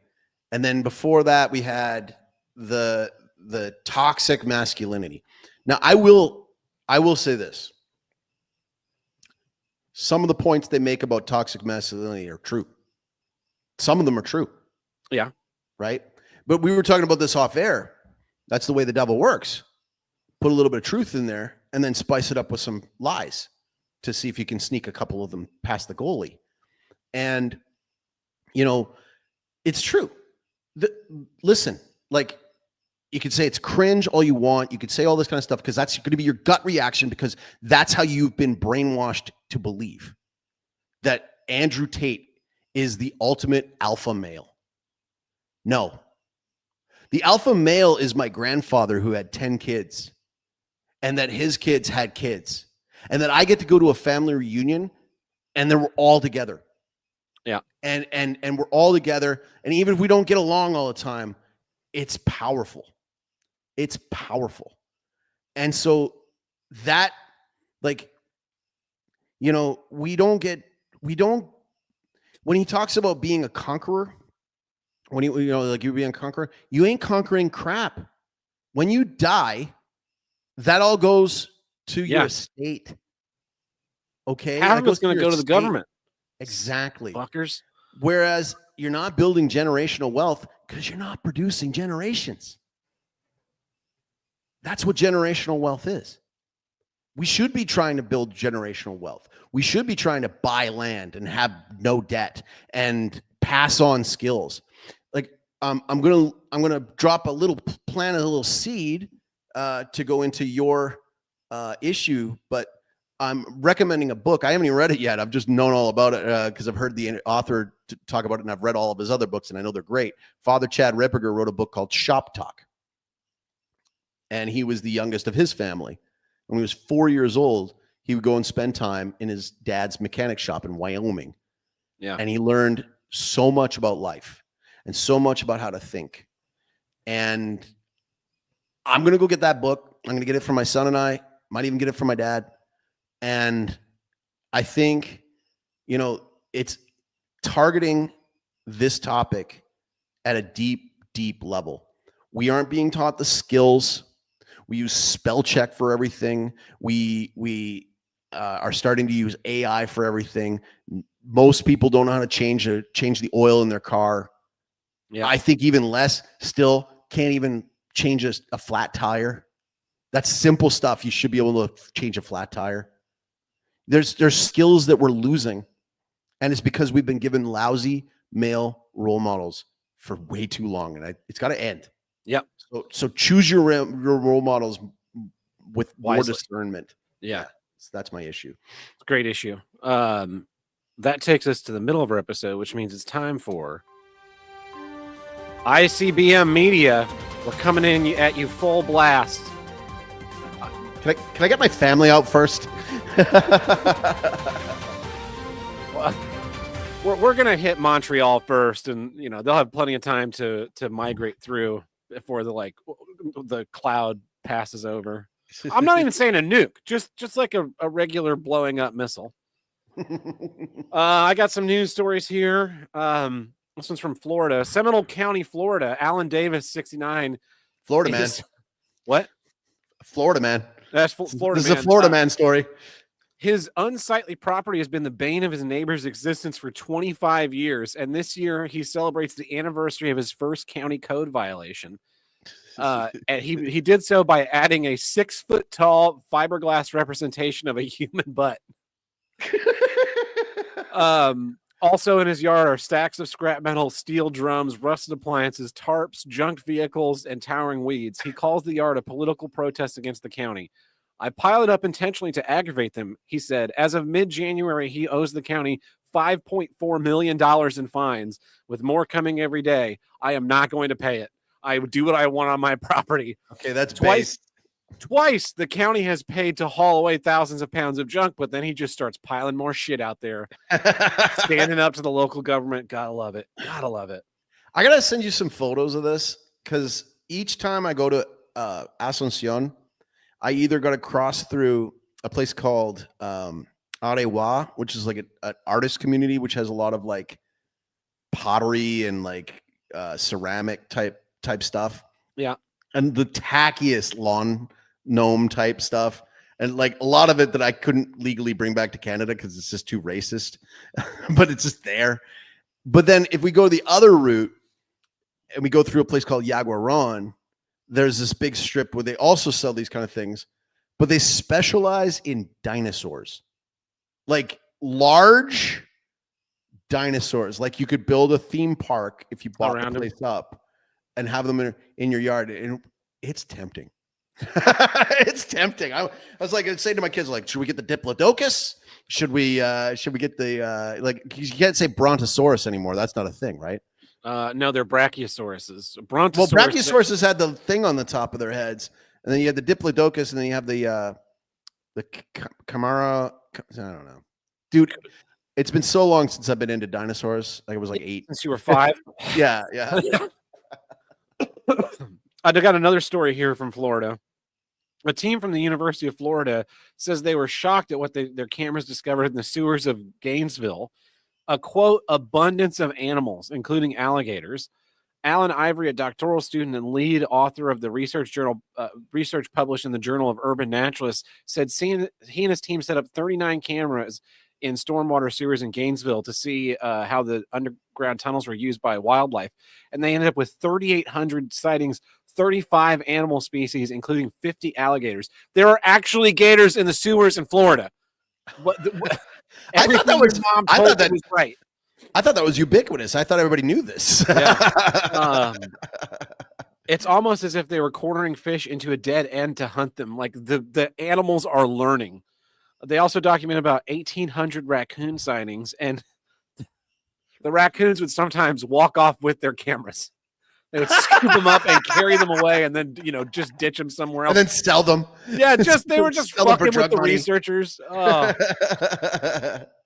And then before that, we had the toxic masculinity. Now, I will say this. Some of the points they make about toxic masculinity are true. Some of them are true. Yeah. Right? But we were talking about this off air. That's the way the devil works. Put a little bit of truth in there and then spice it up with some lies to see if you can sneak a couple of them past the goalie. And, it's true. Listen, like, you could say it's cringe all you want. You could say all this kind of stuff because that's going to be your gut reaction, because that's how you've been brainwashed to believe that Andrew Tate is the ultimate alpha male. No. The alpha male is my grandfather who had 10 kids. And that his kids had kids, and that I get to go to a family reunion and then we're all together. Yeah. And we're all together. And even if we don't get along all the time, it's powerful. It's powerful. And so that, like, when he talks about being a conqueror, when you're being a conqueror, you ain't conquering crap. When you die, that all goes to your estate. Okay? Half of it's going to go to the government. Exactly. Fuckers. Whereas you're not building generational wealth because you're not producing generations. That's what generational wealth is. We should be trying to build generational wealth. We should be trying to buy land and have no debt and pass on skills. Like, I'm gonna drop a little seed to go into your issue, but I'm recommending a book. I haven't even read it yet. I've just known all about it because I've heard the author talk about it, and I've read all of his other books, and I know they're great. Father Chad Ripperger wrote a book called Shop Talk, and he was the youngest of his family. When he was 4 years old, he would go and spend time in his dad's mechanic shop in Wyoming. Yeah, and he learned so much about life and so much about how to think. And I'm going to go get that book. I'm going to get it for my son, and I might even get it for my dad. And I think, it's targeting this topic at a deep, deep level. We aren't being taught the skills. We use spell check for everything. We are starting to use AI for everything. Most people don't know how to change the oil in their car. Yeah. I think even less still can't even change a flat tire. That's simple stuff. You should be able to change a flat tire. There's skills that we're losing, and it's because we've been given lousy male role models for way too long, and it's got to end. Yep. So choose your role models with more discernment. Yeah. So that's my issue. It's a great issue. That takes us to the middle of our episode, which means it's time for ICBM Media. We're coming in at you full blast. Can I get my family out first? Well, we're gonna hit Montreal first, and they'll have plenty of time to migrate through before the cloud passes over. I'm not even saying a nuke, just like a regular blowing up missile. I got some news stories here. This one's from Florida, Seminole County, Florida. Alan Davis, 69. Florida man. What? Florida man. That's Florida. This is a Florida man story. His unsightly property has been the bane of his neighbor's existence for 25 years, and this year he celebrates the anniversary of his first county code violation. And he did so by adding a 6-foot-tall fiberglass representation of a human butt. Also in his yard are stacks of scrap metal, steel drums, rusted appliances, tarps, junked vehicles, and towering weeds. He calls the yard a political protest against the county. I piled it up intentionally to aggravate them, he said. As of mid-January, he owes the county $5.4 million in fines, with more coming every day. I am not going to pay it. I would do what I want on my property. Okay, that's Twice the county has paid to haul away thousands of pounds of junk, but then he just starts piling more shit out there, standing up to the local government. Gotta love it. Gotta love it. I gotta send you some photos of this, because each time I go to Asuncion, I either got to cross through a place called Arewa, which is like an artist community, which has a lot of like pottery and like ceramic type stuff. Yeah. And the tackiest lawn gnome type stuff. And like a lot of it that I couldn't legally bring back to Canada because it's just too racist, but it's just there. But then if we go the other route and we go through a place called Yaguaron, there's this big strip where they also sell these kind of things, but they specialize in dinosaurs, like large dinosaurs. Like you could build a theme park if you bought the place up and have them in your yard, and it's tempting. It's tempting. I was like, I'd say to my kids, like, should we get the Diplodocus? Should we get the like? You can't say Brontosaurus anymore. That's not a thing, right? No, they're Brachiosauruses. Brontosaurus. Well, Brachiosauruses had the thing on the top of their heads, and then you had the Diplodocus, and then you have the Camara. I don't know, dude. It's been so long since I've been into dinosaurs. Like it was like 8. Since you were 5. Yeah. I got another story here from Florida. A team from the University of Florida says they were shocked at what their cameras discovered in the sewers of Gainesville. A quote, abundance of animals, including alligators. Alan Ivory, a doctoral student and lead author of the research published in the Journal of Urban Naturalists, said he and his team set up 39 cameras in stormwater sewers in Gainesville to see how the underground tunnels were used by wildlife. And they ended up with 3,800 sightings, 35 animal species, including 50 alligators. There are actually gators in the sewers in Florida. I thought that was right. I thought that was ubiquitous. I thought everybody knew this. Yeah. It's almost as if they were cornering fish into a dead end to hunt them. Like the animals are learning. They also document about 1,800 raccoon sightings, and the raccoons would sometimes walk off with their cameras. They would scoop them up and carry them away, and then just ditch them somewhere else, and then sell them. Yeah, they were just fucking with the researchers.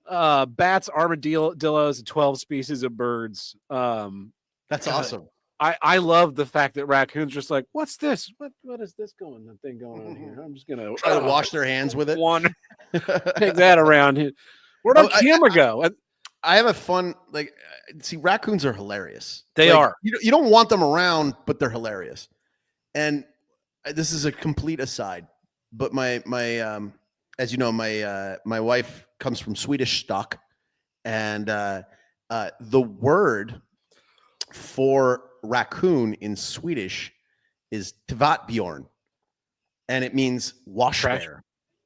Bats, armadillos, and 12 species of birds. That's awesome. I love the fact that raccoons just like, what's this? What is this going on here? I'm just gonna try to wash their hands with it. Take that around here. Where'd our camera go? I have a fun see, raccoons are hilarious. They are. You don't want them around, but they're hilarious. And this is a complete aside, but my as you know, my wife comes from Swedish stock, and the word for raccoon in Swedish is Tvatbjorn, and it means wash bear.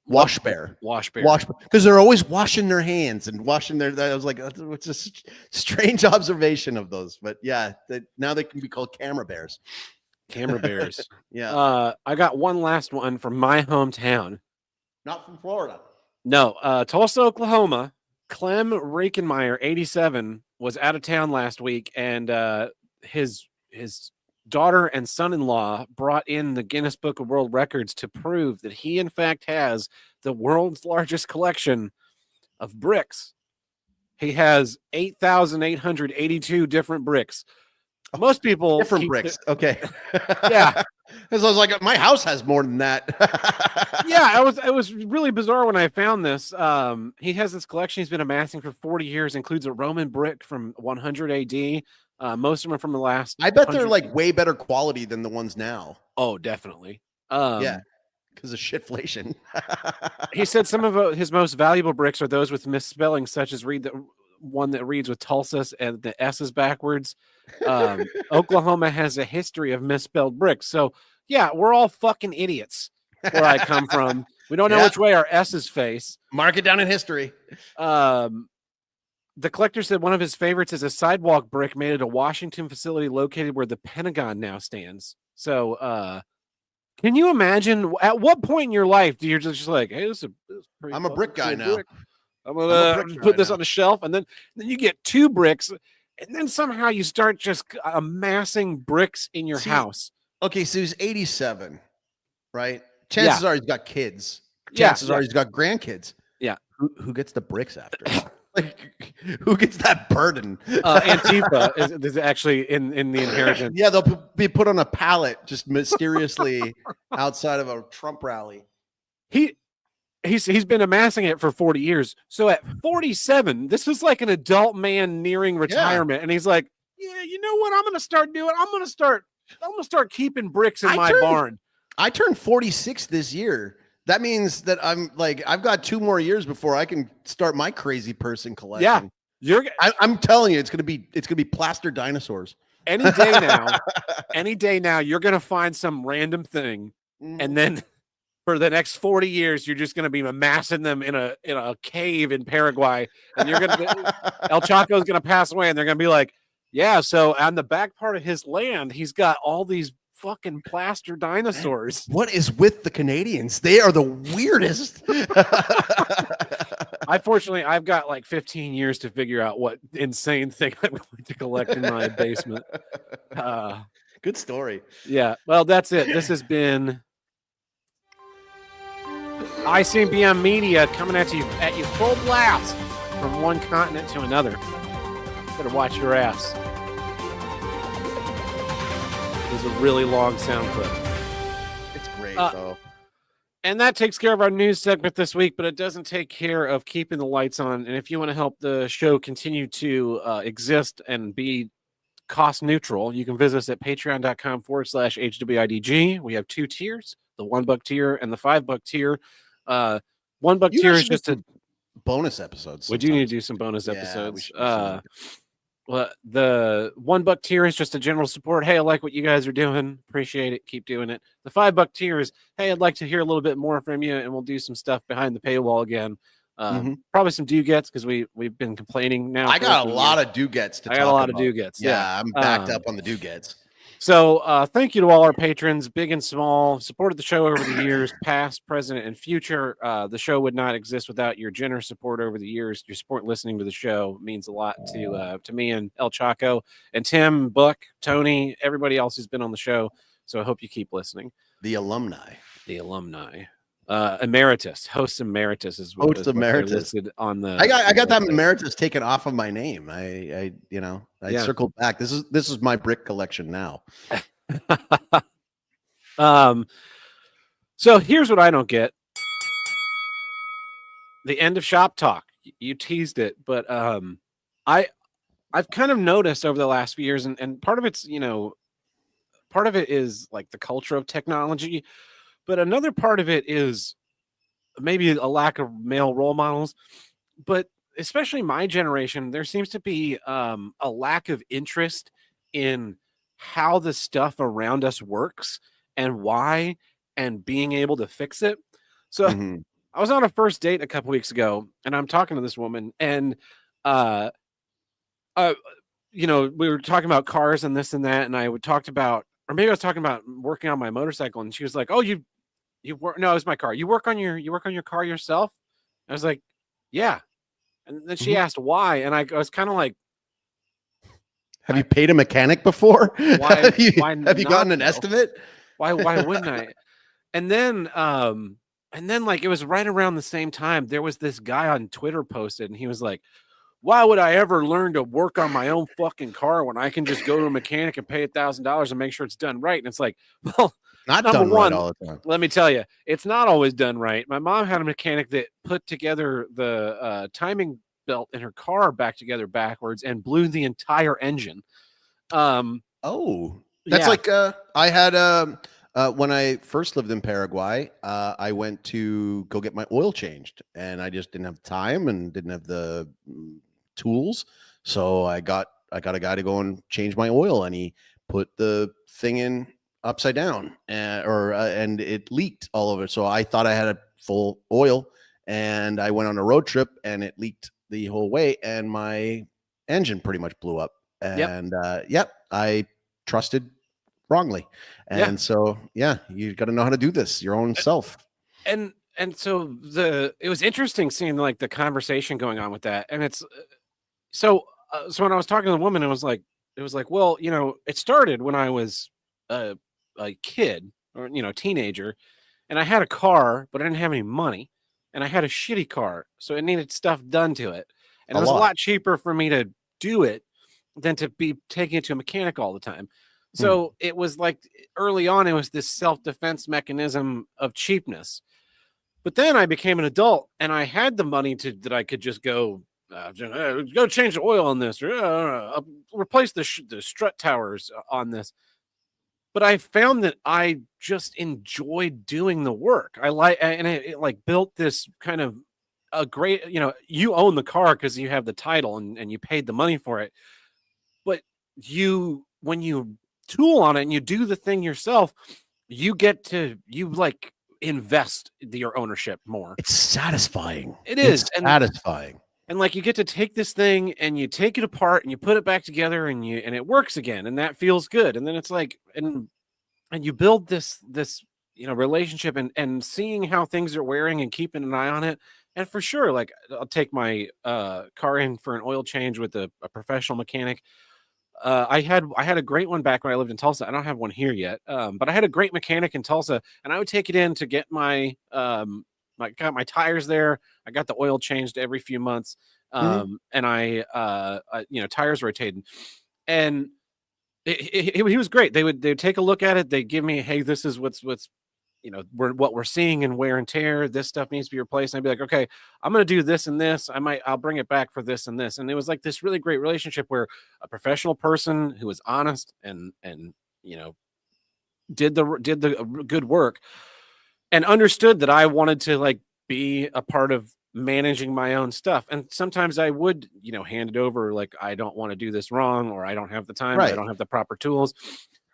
Wash bear. Because they're always washing their hands and washing their. I was like, it's a strange observation of those, but yeah, now they can be called camera bears. Camera bears. Yeah. I got one last one from my hometown. Not from Florida. No, Tulsa, Oklahoma. Clem Rakenmeyer, 87, was out of town last week, and his daughter and son-in-law brought in the Guinness Book of World Records to prove that he, in fact, has the world's largest collection of bricks. He has 8,882 different bricks. Most people different bricks. Okay. Yeah. Because I was like, my house has more than that. Yeah, it was really bizarre when I found this. He has this collection he's been amassing for 40 years, includes a Roman brick from 100 AD. Most of them are from the last. I bet they're like way better quality than the ones now. Oh, definitely. Yeah, because of shitflation. He said some of his most valuable bricks are those with misspelling, such as read the one that reads with Tulsa and the S's backwards. Oklahoma has a history of misspelled bricks. So yeah, we're all fucking idiots where I come from. We don't know which way our S's face. Mark it down in history. The collector said one of his favorites is a sidewalk brick made at a Washington facility located where the Pentagon now stands. So can you imagine at what point in your life do you just like, hey, I'm a brick guy now. I'm gonna put this on a shelf, and then you get two bricks, and then somehow you start just amassing bricks in your house. Okay, so he's 87, right? Chances are he's got kids. Chances are he's got grandkids. Yeah. Who gets the bricks after? Like, who gets that burden? Antifa is actually in the inheritance. Yeah, they'll be put on a pallet just mysteriously outside of a Trump rally. He's been amassing it for 40 years. So at 47, this is like an adult man nearing retirement, and he's like, "Yeah, you know what? I'm going to start doing. I'm going to start keeping bricks in my barn." I turned 46 this year. That means that I've got 2 more years before I can start my crazy person collection. Yeah, I'm telling you, it's gonna be plaster dinosaurs. Any day now, you're gonna find some random thing, and then for the next 40 years, you're just gonna be amassing them in a cave in Paraguay, and El Chaco's gonna pass away, and they're gonna be like, yeah. So on the back part of his land, he's got all these fucking plaster dinosaurs. What is with the Canadians? They are the weirdest. I've got like 15 years to figure out what insane thing I'm going to collect in my basement. Good story. Yeah. Well, that's it. This has been ICBM Media coming at you full blast from one continent to another. Better watch your ass. It was a really long sound clip. It's great, though. And that takes care of our news segment this week, but it doesn't take care of keeping the lights on. And if you want to help the show continue to exist and be cost neutral, you can visit us at patreon.com/HWIDG. We have 2 tiers, the $1 tier and the $5 tier. $1 tier is just a bonus episodes. We do need to do some bonus episodes. Well, the $1 tier is just a general support. Hey, I like what you guys are doing. Appreciate it. Keep doing it. The $5 tier is, hey, I'd like to hear a little bit more from you, and we'll do some stuff behind the paywall again. Probably some do-gets because we've been complaining now. I got a lot of do-gets to talk about. I got a lot of do-gets. Yeah, I'm backed up on the do-gets. So thank you to all our patrons, big and small, supported the show over the years, past, present, and future. The show would not exist without your generous support over the years. Your support listening to the show means a lot to me and El Chaco and Tim, Buck, Tony, everybody else who's been on the show. So I hope you keep listening. The alumni. Emeritus, host emeritus is what host emeritus listed on the. I got that emeritus taken off of my name. I circled back. This is my brick collection now. So here's what I don't get. The end of shop talk. You teased it, but I've kind of noticed over the last few years, and part of it's part of it is like the culture of technology. But another part of it is maybe a lack of male role models. But especially my generation, there seems to be a lack of interest in how the stuff around us works and why, and being able to fix it. So Mhm. I was on a first date a couple weeks ago, and I'm talking to this woman, and uh, uh, we were talking about cars and this and that, and I would talked about, or maybe I was talking about working on my motorcycle, and she was like, "Oh, you work? No, it was my car. You work on your car yourself?" I was like, "Yeah." And then she Mhm. asked why, and I was kind of like, Have you paid a mechanic before? "Why? Why Have you not gotten an though? estimate? Why wouldn't I?" And then like it was right around the same time there was this guy on Twitter posted, and he was like, "Why would I ever learn to work on my own fucking car when I can just go to a mechanic and pay $1,000 and make sure it's done right?" And it's like, well, Not number done right one, all the time. let me tell you, it's not always done right. My mom had a mechanic that put together the timing belt in her car back together backwards and blew the entire engine. Um, Oh, that's yeah, like I had when I first lived in Paraguay, I went to go get my oil changed, and I just didn't have time and didn't have the tools, so I got a guy to go and change my oil, and he put the thing in upside down, and it leaked all over. So I thought I had a full oil, and I went on a road trip, and it leaked the whole way, and my engine pretty much blew up. yep, And yep, I trusted wrongly. yeah. And so, yeah, you got to know how to do this your own self. And so it was interesting seeing like the conversation going on with that, and it's so when I was talking to the woman, it was like, well, it started when I was a a kid, or teenager, and I had a car, but I didn't have any money, and I had a shitty car, so it needed stuff done to it, and A it was a lot. lot cheaper for me to do it than to be taking it to a mechanic all the time. Hmm. So it was like early on, it was this self defense mechanism of cheapness. But then I became an adult, and I had the money to that I could just go change the oil on this, or replace the strut towers on this. But I found that I just enjoyed doing the work. I like, and it like built this kind of a great, you own the car because you have the title, and you paid the money for it. But when you tool on it and you do the thing yourself, you like invest your ownership more. It's satisfying. It It's is, satisfying. and like you get to take this thing and you take it apart and you put it back together, and it works again, and that feels good. And then it's like, and you build this relationship, and seeing how things are wearing and keeping an eye on it. And for sure, like I'll take my car in for an oil change with a professional mechanic. I had a great one back when I lived in Tulsa. I don't have one here yet, but I had a great mechanic in Tulsa, and I would take it in to get got my tires there. I got the oil changed every few months, Mhm. and tires rotated, and he was great. They would take a look at it. They give me, hey, this is what's what we're seeing in wear and tear. This stuff needs to be replaced. And I'd be like, okay, I'm going to do this and this. I'll bring it back for this and this. And it was like this really great relationship where a professional person who was honest and you know did the good work, and understood that I wanted to like be a part of managing my own stuff. And sometimes I would, hand it over, like, I don't want to do this wrong, or I don't have the time, or I Right. don't have the proper tools.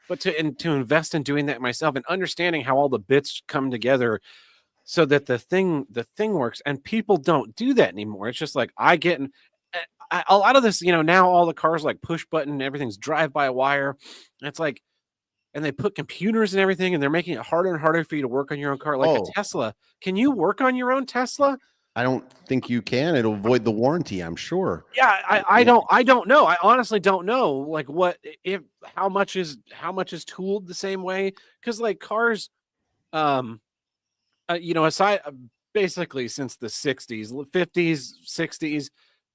But to invest in doing that myself and understanding how all the bits come together so that the thing works. And people don't do that anymore. It's just like I get in a lot of this, now all the cars like push button, everything's drive by wire. And it's like, and they put computers and everything, and they're making it harder and harder for you to work on your own car. Like a Oh, Tesla. Can you work on your own Tesla? I don't think you can. It'll void the warranty, I'm sure. Yeah, I don't know. I honestly don't know. Like what if how much is tooled the same way? Because like cars, um, aside basically since the 60s, 50s, 60s,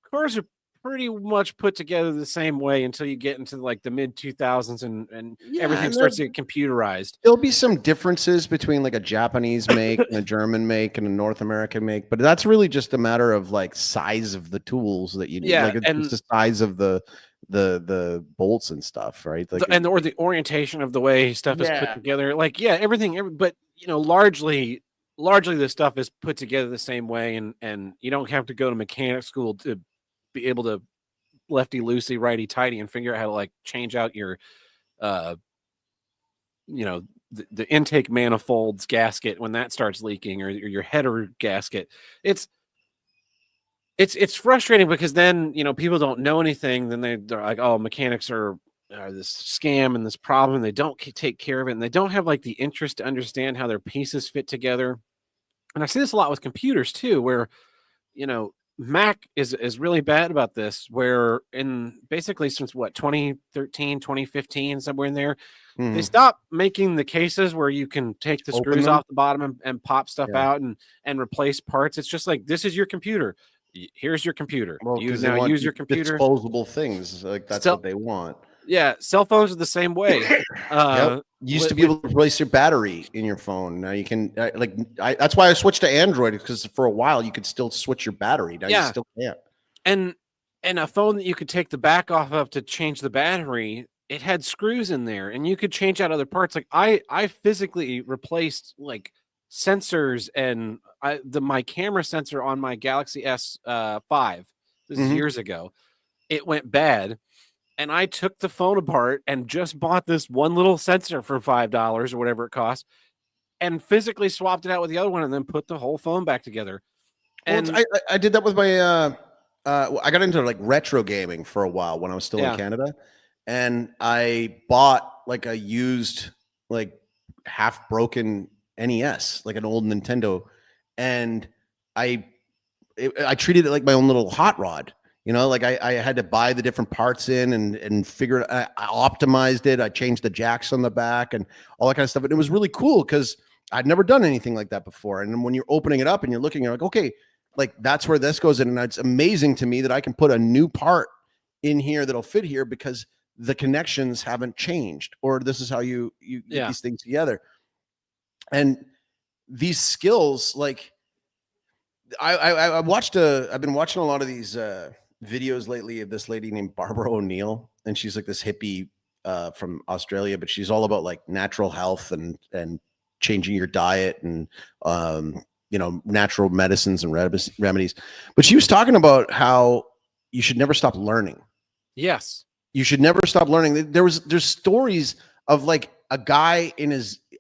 cars are pretty much put together the same way until you get into like the mid 2000s, and Yeah, everything and starts to get computerized. there'll be some differences between like a Japanese make and a German make and a North American make, but that's really just a matter of like size of the tools that you need. Yeah, Like it's just and the size of the bolts and stuff, right? Like or the orientation of the way stuff is put yeah. together. Like, yeah, but largely the stuff is put together the same way, and you don't have to go to mechanic school to be able to lefty loosey, righty tighty, and figure out how to like change out your you know, the intake manifolds gasket, when that starts leaking, or your header gasket, it's frustrating because then, you know, people don't know anything. Then they're like, oh, mechanics are this scam and this problem. They don't take care of it, and they don't have like the interest to understand how their pieces fit together. And I see this a lot with computers too, where, you know, Mac is really bad about this, where in basically since what, 2013, 2015, somewhere in there, they stopped making the cases where you can take the screws off the bottom and pop stuff out and replace parts. It's just like, this is your computer. Here's your computer. Well, you now use your computer. Disposable things, like that's what they want. Yeah, cell phones are the same way. You used to be able to replace your battery in your phone. Now you can that's why I switched to Android, because for a while you could still switch your battery. Now you still can't. And a phone that you could take the back off of to change the battery, it had screws in there, and you could change out other parts. Like I physically replaced like sensors and my camera sensor on my Galaxy S5. This is years ago. It went bad. And I took the phone apart and just bought this one little sensor for $5 or whatever it cost, and physically swapped it out with the other one, and then put the whole phone back together. And I did that with my I got into like retro gaming for a while when I was still in Canada, and I bought like a used, like half broken NES, like an old Nintendo, and I treated it like my own little hot rod. You know, like I had to buy the different parts in and figure it. I optimized it. I changed the jacks on the back and all that kind of stuff. And it was really cool because I'd never done anything like that before. And then when you're opening it up and you're looking, you're like, okay, like that's where this goes in. And it's amazing to me that I can put a new part in here that'll fit here because the connections haven't changed, or this is how you get these things together. And these skills, like I've been watching a lot of these videos lately of this lady named Barbara O'Neill, and she's like this hippie from Australia, but she's all about like natural health and changing your diet and you know, natural medicines and remedies. But she was talking about how you should never stop learning. Yes, you should never stop learning. There's stories of like a guy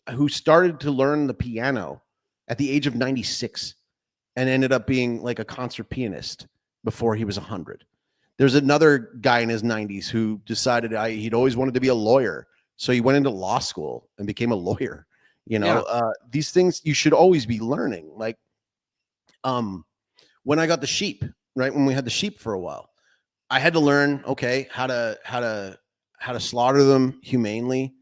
who started to learn the piano at the age of 96 and ended up being like a concert pianist before he was 100. There's another guy in his 90s who decided he'd always wanted to be a lawyer. So he went into law school and became a lawyer. You know, these things you should always be learning. Like when I got the sheep, right? When we had the sheep for a while, I had to learn, okay, how to slaughter them humanely.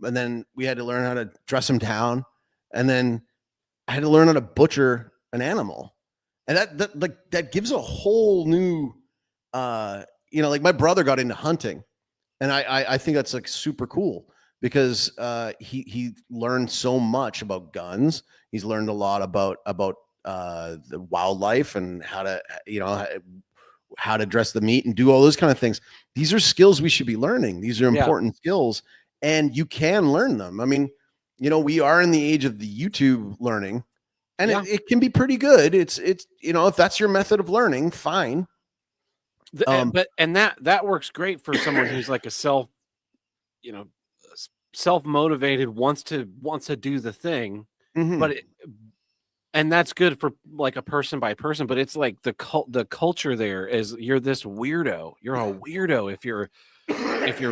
And then we had to learn how to dress them down. And then I had to learn how to butcher an animal. And that gives a whole new, you know, like my brother got into hunting, and I think that's like super cool because he learned so much about guns. He's learned a lot about the wildlife and how to, you know, how to dress the meat and do all those kind of things. These are skills we should be learning. These are important skills, and you can learn them. I mean, you know, we are in the age of the YouTube learning. And it can be pretty good. It's you know, if that's your method of learning, fine. But that works great for someone who's like a self-motivated, wants to do the thing. But and that's good for like a person by person. But it's like the culture there is you're this weirdo. You're a weirdo if you're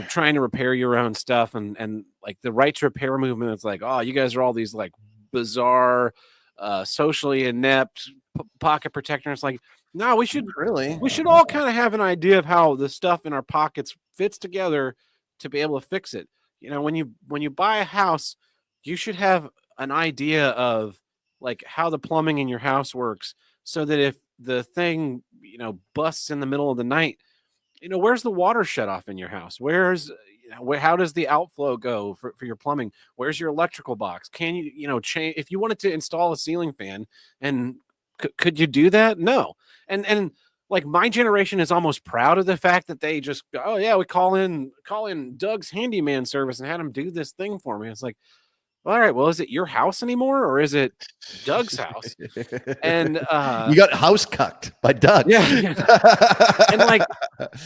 trying to repair your own stuff, and like the right to repair movement. It's like, oh, you guys are all these like bizarre, socially inept pocket protector. It's like, no, we should all kind of have an idea of how the stuff in our pockets fits together to be able to fix it. You know, when you buy a house, you should have an idea of like how the plumbing in your house works, so that if the thing, you know, busts in the middle of the night, you know, where's the water shut off in your house? How does the outflow go for your plumbing? Where's your electrical box? Can you, you know, change if you wanted to install a ceiling fan, and could you do that? No. And like my generation is almost proud of the fact that they just go, oh yeah, we call in Doug's handyman service and had him do this thing for me. It's like, all right, well, is it your house anymore, or is it Doug's house? And you got house cucked by Doug. Yeah. And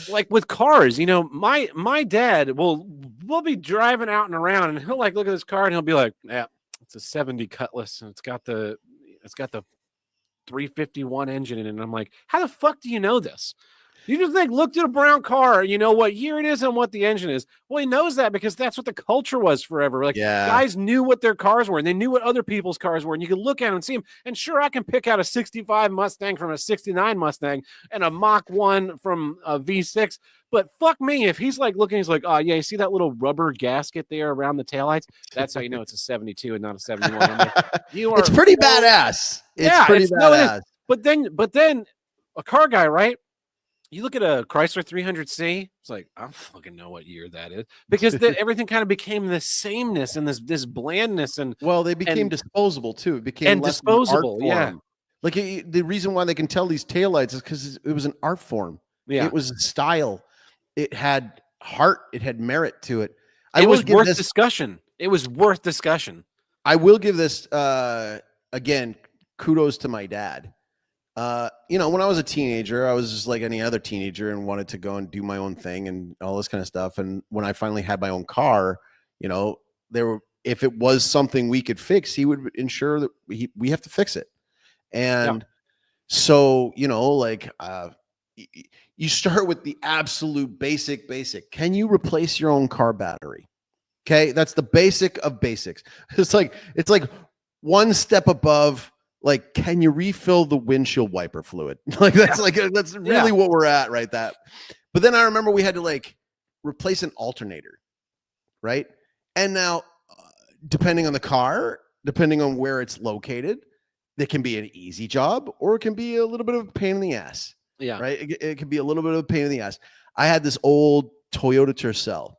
like with cars, you know, my dad will we'll be driving out and around, and he'll like look at this car, and he'll be like, "Yeah, it's a '70 Cutlass, and it's got the 351 engine in it." And I'm like, "How the fuck do you know this? You just like looked at a brown car, you know what year it is and what the engine is." Well, he knows that because that's what the culture was forever. Like guys knew what their cars were, and they knew what other people's cars were, and you could look at them and see them. And sure, I can pick out a 65 Mustang from a 69 Mustang and a Mach 1 from a V6. But fuck me, if he's like looking, he's like, "Oh yeah, you see that little rubber gasket there around the taillights? That's how you know it's a 72 and not a 71." I'm like, it's pretty badass. It's pretty badass. But then a car guy, right? You look at a Chrysler 300C, it's like, I don't fucking know what year that is, because everything kind of became the sameness and this blandness. And well, they became disposable too. It became less disposable. Yeah. Like the reason why they can tell these taillights is because it was an art form. Yeah. It was a style. It had heart. It had merit to it. It was worth discussion. It was worth discussion. I will give this, again, kudos to my dad. You know, when I was a teenager, I was just like any other teenager and wanted to go and do my own thing and all this kind of stuff. And when I finally had my own car, you know, if it was something we could fix, he would ensure that we have to fix it. And so, you know, like, you start with the absolute basic. Can you replace your own car battery? Okay. That's the basic of basics. It's like one step above. Like, can you refill the windshield wiper fluid? Like, that's that's really what we're at, right? But then I remember we had to like replace an alternator, right? And now, depending on the car, depending on where it's located, it can be an easy job or it can be a little bit of a pain in the ass. Yeah. Right. It can be a little bit of a pain in the ass. I had this old Toyota Tercel,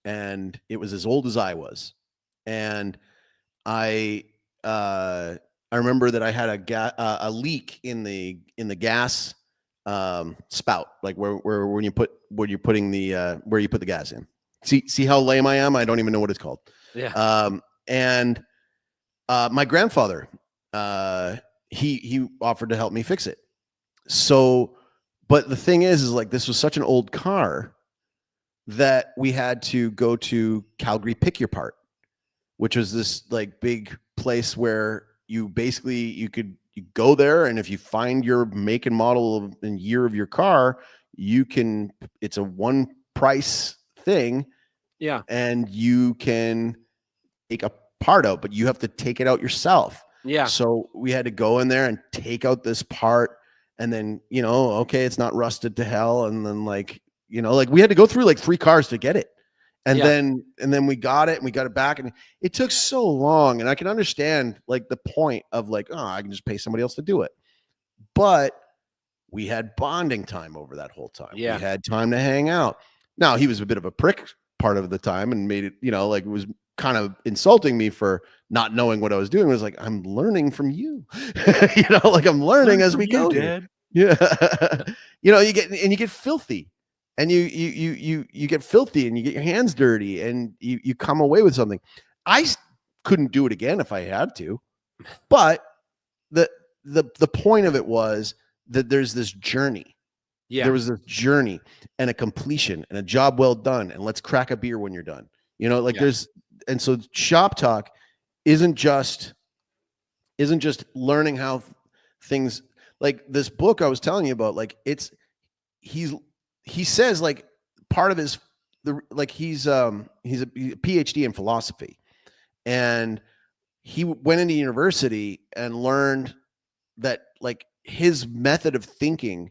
and it was as old as I was, and I remember that I had a leak in the gas spout, like where you put the gas in. See how lame I am? I don't even know what it's called. Yeah. And my grandfather, he offered to help me fix it. So, but the thing is like this was such an old car that we had to go to Calgary Pick Your Part, which was this like big place where you go there, and if you find your make and model and year of your car, it's a one price thing. Yeah. And you can take a part out, but you have to take it out yourself. Yeah. So we had to go in there and take out this part, and then, you know, okay, it's not rusted to hell. And then like, you know, like we had to go through like 3 cars to get it. And then we got it and we got it back, and it took so long. And I can understand like the point of like, oh, I can just pay somebody else to do it. But we had bonding time over that whole time. Yeah. We had time to hang out. Now he was a bit of a prick part of the time and made it, you know, like it was kind of insulting me for not knowing what I was doing. It was like, I'm learning from you, you know, like I'm learning as we go. Dad. Yeah. You know, you get filthy. And you get filthy and you get your hands dirty and you come away with something. I couldn't do it again if I had to, but the point of it was that there's this journey. Yeah, there was this journey and a completion and a job well done. And let's crack a beer when you're done. You know, like and so Shop Talk isn't just learning how things like this book I was telling you about. Like he says like part of he's a PhD in philosophy, and he went into university and learned that like his method of thinking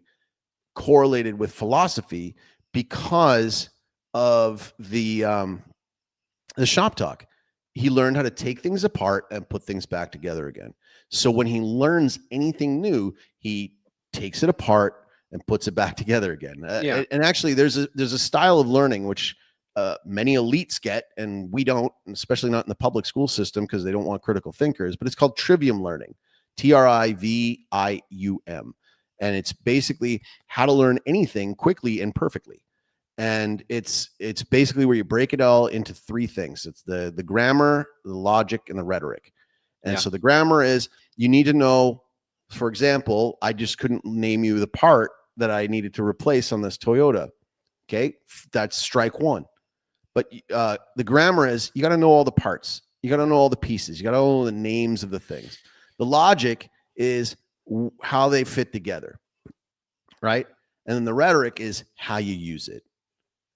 correlated with philosophy because of the Shop Talk. He learned how to take things apart and put things back together again. So when he learns anything new, he takes it apart and puts it back together again. And actually there's a style of learning which many elites get, and we don't, especially not in the public school system because they don't want critical thinkers, but it's called trivium learning, TRIVIUM. And it's basically how to learn anything quickly and perfectly. And it's basically where you break it all into 3 things. It's the grammar, the logic, and the rhetoric. And so the grammar is you need to know, for example, I just couldn't name you the part that I needed to replace on this Toyota. Okay. That's strike 1. But the grammar is you got to know all the parts. You got to know all the pieces. You got to know the names of the things. The logic is how they fit together, right? And then the rhetoric is how you use it,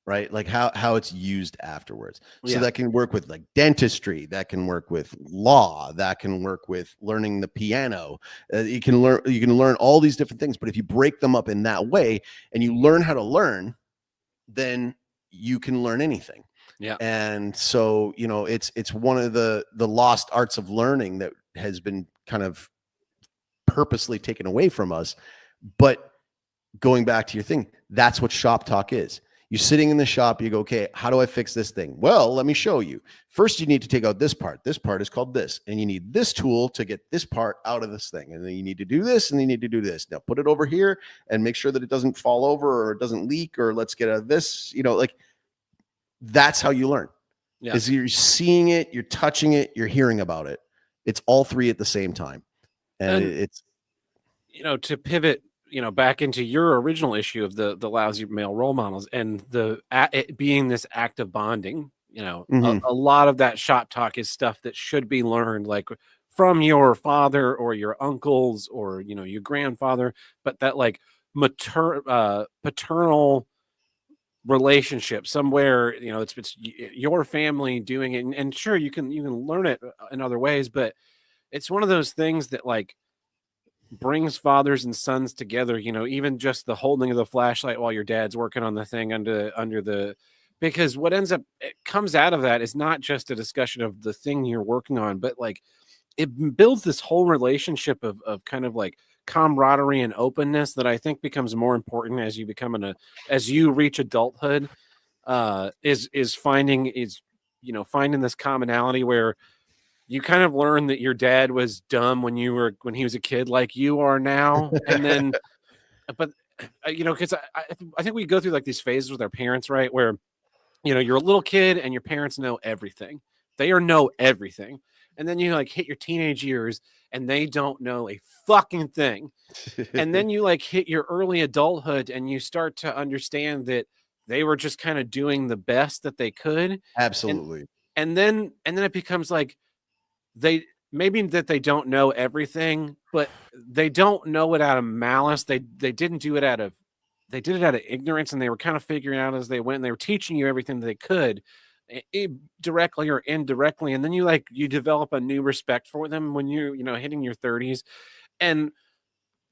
right? Like how it's used afterwards. So that can work with like dentistry, that can work with law, that can work with learning the piano. You can learn all these different things, but if you break them up in that way and you learn how to learn, then you can learn anything. Yeah. And so, it's one of the lost arts of learning that has been kind of purposely taken away from us. But going back to your thing, that's what shop talk is. You're sitting in the shop, you go, okay, how do I fix this thing? Well, let me show you. First, you need to take out this part. This part is called this, and you need this tool to get this part out of this thing. And then you need to do this, and you need to do this. Now put it over here and make sure that it doesn't fall over or it doesn't leak, or let's get out of this, like that's how you learn. Yeah. Is you're seeing it, you're touching it, you're hearing about it. It's all three at the same time. And it's, to pivot, back into your original issue of the lousy male role models and it being this act of bonding, a lot of that shop talk is stuff that should be learned like from your father or your uncles or, your grandfather, but that like paternal relationship somewhere, it's your family doing it. And sure, you can learn it in other ways, but it's one of those things that like brings fathers and sons together, even just the holding of the flashlight while your dad's working on the thing under the, because what ends up, it comes out of that is not just a discussion of the thing you're working on, but like it builds this whole relationship of kind of like camaraderie and openness that I think becomes more important as you become as you reach adulthood, is finding this commonality where you kind of learn that your dad was dumb when he was a kid, like you are now. And then, but because I think we go through like these phases with our parents, right? Where, you're a little kid and your parents know everything. They know everything. And then you like hit your teenage years and they don't know a fucking thing. And then you like hit your early adulthood and you start to understand that they were just kind of doing the best that they could. Absolutely. And then it becomes like, they don't know everything, but they don't know it out of malice. They didn't do it they did it out of ignorance, and they were kind of figuring out as they went, and they were teaching you everything they could, directly or indirectly. And then you develop a new respect for them when you're, hitting your 30s. And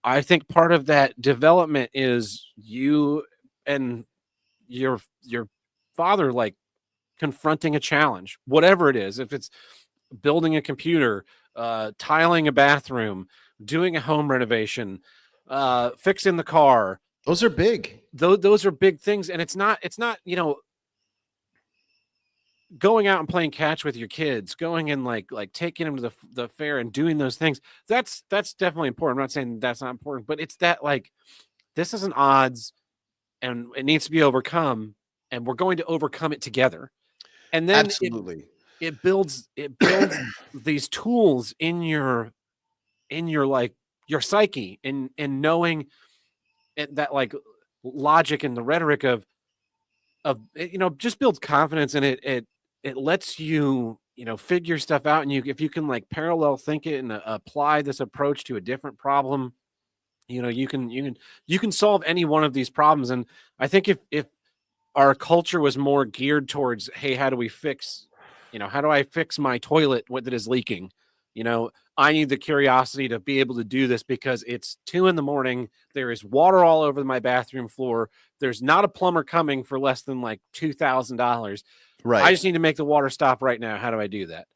I think part of that development is you and your father, like confronting a challenge, whatever it is. If it's building a computer, tiling a bathroom, doing a home renovation, fixing the car. Those are big. Those are big things. And it's not, going out and playing catch with your kids, going and like taking them to the fair and doing those things. That's definitely important. I'm not saying that's not important, but it's that like, this is an odds and it needs to be overcome, and we're going to overcome it together. And then absolutely. It builds these tools in your like your psyche, and knowing that like logic and the rhetoric of just builds confidence, and it lets you figure stuff out. And if you can like parallel think it and apply this approach to a different problem, you can solve any one of these problems. And I think if our culture was more geared towards, hey, how do I fix my toilet that is leaking? I need the curiosity to be able to do this because it's 2 a.m. There is water all over my bathroom floor. There's not a plumber coming for less than like $2,000. Right. I just need to make the water stop right now. How do I do that?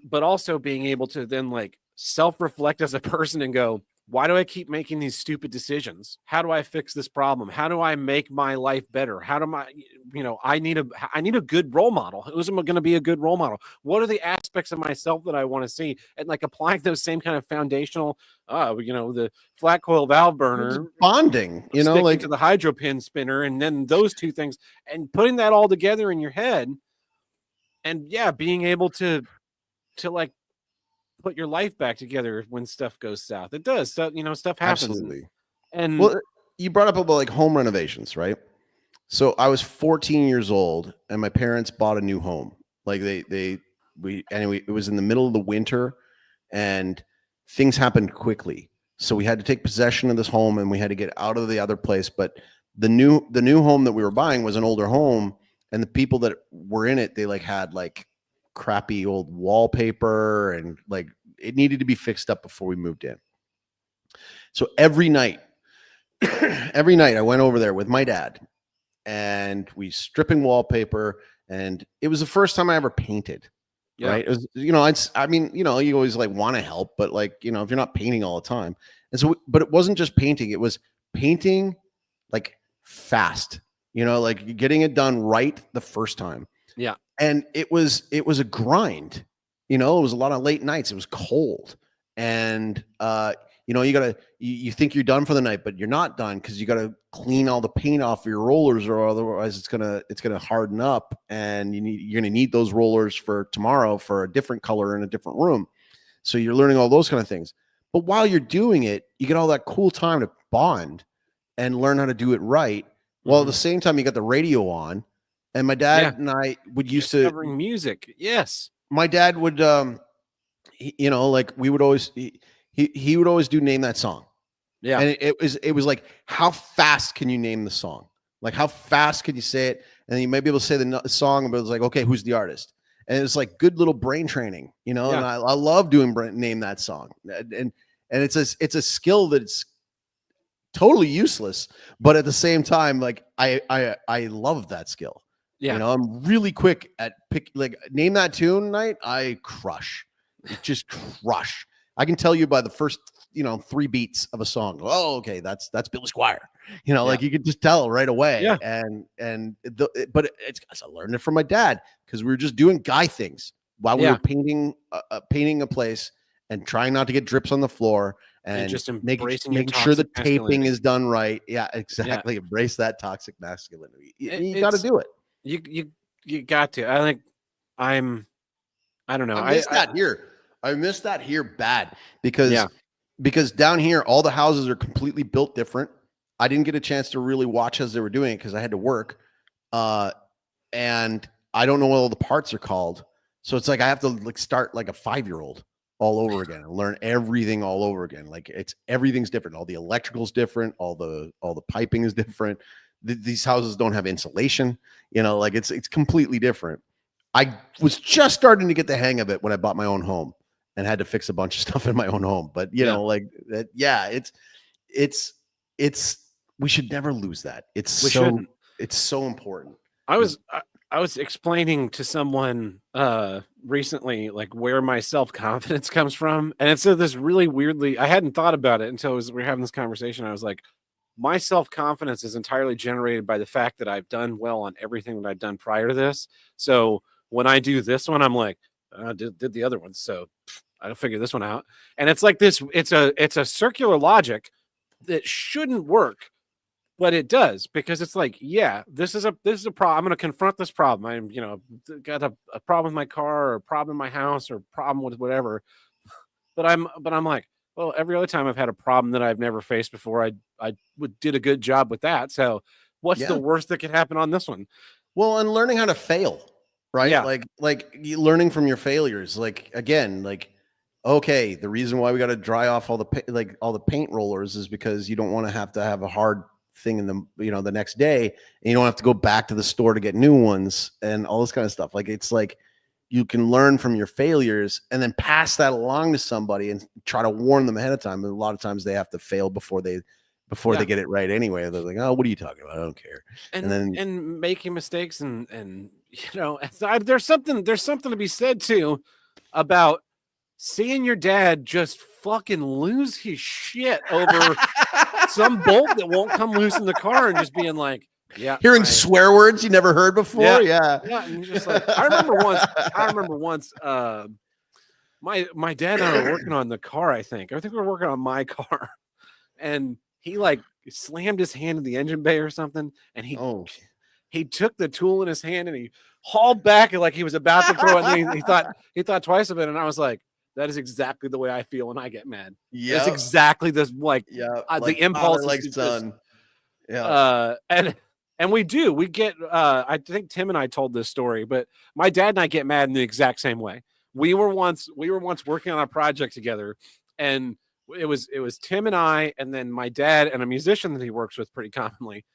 But also being able to then like self-reflect as a person and go, why do I keep making these stupid decisions? How do I fix this problem? How do I make my life better? How do I need a good role model. Who's going to be a good role model? What are the aspects of myself that I want to see? And like applying those same kind of foundational, the flat coil valve burner, bonding, like to the hydro pin spinner, and then those two things, and putting that all together in your head, and being able to like put your life back together when stuff goes south. It does. Stuff happens. Absolutely. And well, you brought up about like home renovations, right? So I was 14 years old, and my parents bought a new home. Like it was in the middle of the winter, and things happened quickly. So we had to take possession of this home, and we had to get out of the other place. But the new home that we were buying was an older home, and the people that were in it, they like had like crappy old wallpaper, and like it needed to be fixed up before we moved in. So every night I went over there with my dad, and we stripping wallpaper, and it was the first time I ever painted. Yeah. Right. It was, you always like want to help, but like, if you're not painting all the time. And so, but it wasn't just painting, it was painting like fast, like getting it done right the first time. Yeah. And it was a grind, it was a lot of late nights. It was cold. And, you think you're done for the night, but you're not done, because you got to clean all the paint off of your rollers, or otherwise it's gonna harden up, and you're gonna need those rollers for tomorrow for a different color in a different room. So you're learning all those kind of things. But while you're doing it, you get all that cool time to bond and learn how to do it right. While at the same time, you got the radio on, and my dad and I would used to covering music. Yes, my dad would, like we would always. He would always do Name That Song. Yeah. And it was like, how fast can you name the song? Like, how fast could you say it? And you might be able to say the song, but it's like, okay, who's the artist? And it's like good little brain training, and I love doing Name That Song. And it's a skill that's totally useless, but at the same time, like I love that skill. Yeah. I'm really quick at name that tune night. I crush. Just crush. I can tell you by the first, 3 beats of a song. Oh, okay, that's Billy Squier. Like you could just tell right away. Yeah. But I learned it from my dad, because we were just doing guy things while we were painting a place, and trying not to get drips on the floor, and just making sure the taping is done right. Yeah, exactly. Yeah. Embrace that toxic masculinity. You got to do it. You got to. I don't know. I miss that here bad, because down here, all the houses are completely built different. I didn't get a chance to really watch as they were doing it, because I had to work. And I don't know what all the parts are called. So it's like, I have to start like a 5-year-old all over again and learn everything all over again. Like everything's different. All the electrical's different. All the piping is different. These houses don't have insulation, it's completely different. I was just starting to get the hang of it when I bought my own home and had to fix a bunch of stuff in my own home. But it's we should never lose that. It's so important. I was explaining to someone recently, like, where my self-confidence comes from. And it's this really weirdly, I hadn't thought about it until we were having this conversation. I was like, my self-confidence is entirely generated by the fact that I've done well on everything that I've done prior to this. So when I do this one, I'm like, I did the other one, so I don't figure this one out. And it's like this, it's a circular logic that shouldn't work, but it does, because it's like, this is a problem. I'm going to confront this problem. I'm, got a problem with my car, or a problem in my house, or a problem with whatever. But I'm like, well, every other time I've had a problem that I've never faced before, I did a good job with that. So what's the worst that could happen on this one? Well, and learning how to fail, right? Yeah. Like learning from your failures. Like, again, like, okay, the reason why we got to dry off all the paint rollers is because you don't want to have a hard thing in the, the next day, and you don't have to go back to the store to get new ones and all this kind of stuff. Like, it's like, you can learn from your failures and then pass that along to somebody and try to warn them ahead of time. And a lot of times they have to fail before they get it right anyway. They're like, oh, what are you talking about? I don't care. And making mistakes and there's something to be said too about seeing your dad just fucking lose his shit over some bolt that won't come loose in the car, and just being like, hearing swear words you never heard before. Yeah. And just like, I remember once my dad and I were working on the car. I think we were working on my car, and he like slammed his hand in the engine bay or something, and he took the tool in his hand and he hauled back, and like he was about to throw it, and he thought twice of it. And I was like, that is exactly the way I feel when I get mad. Yeah, that's exactly this, the impulse, like son. And And we get, I think Tim and I told this story, but my dad and I get mad in the exact same way. We were once working on a project together, and it was Tim and I, and then my dad and a musician that he works with pretty commonly.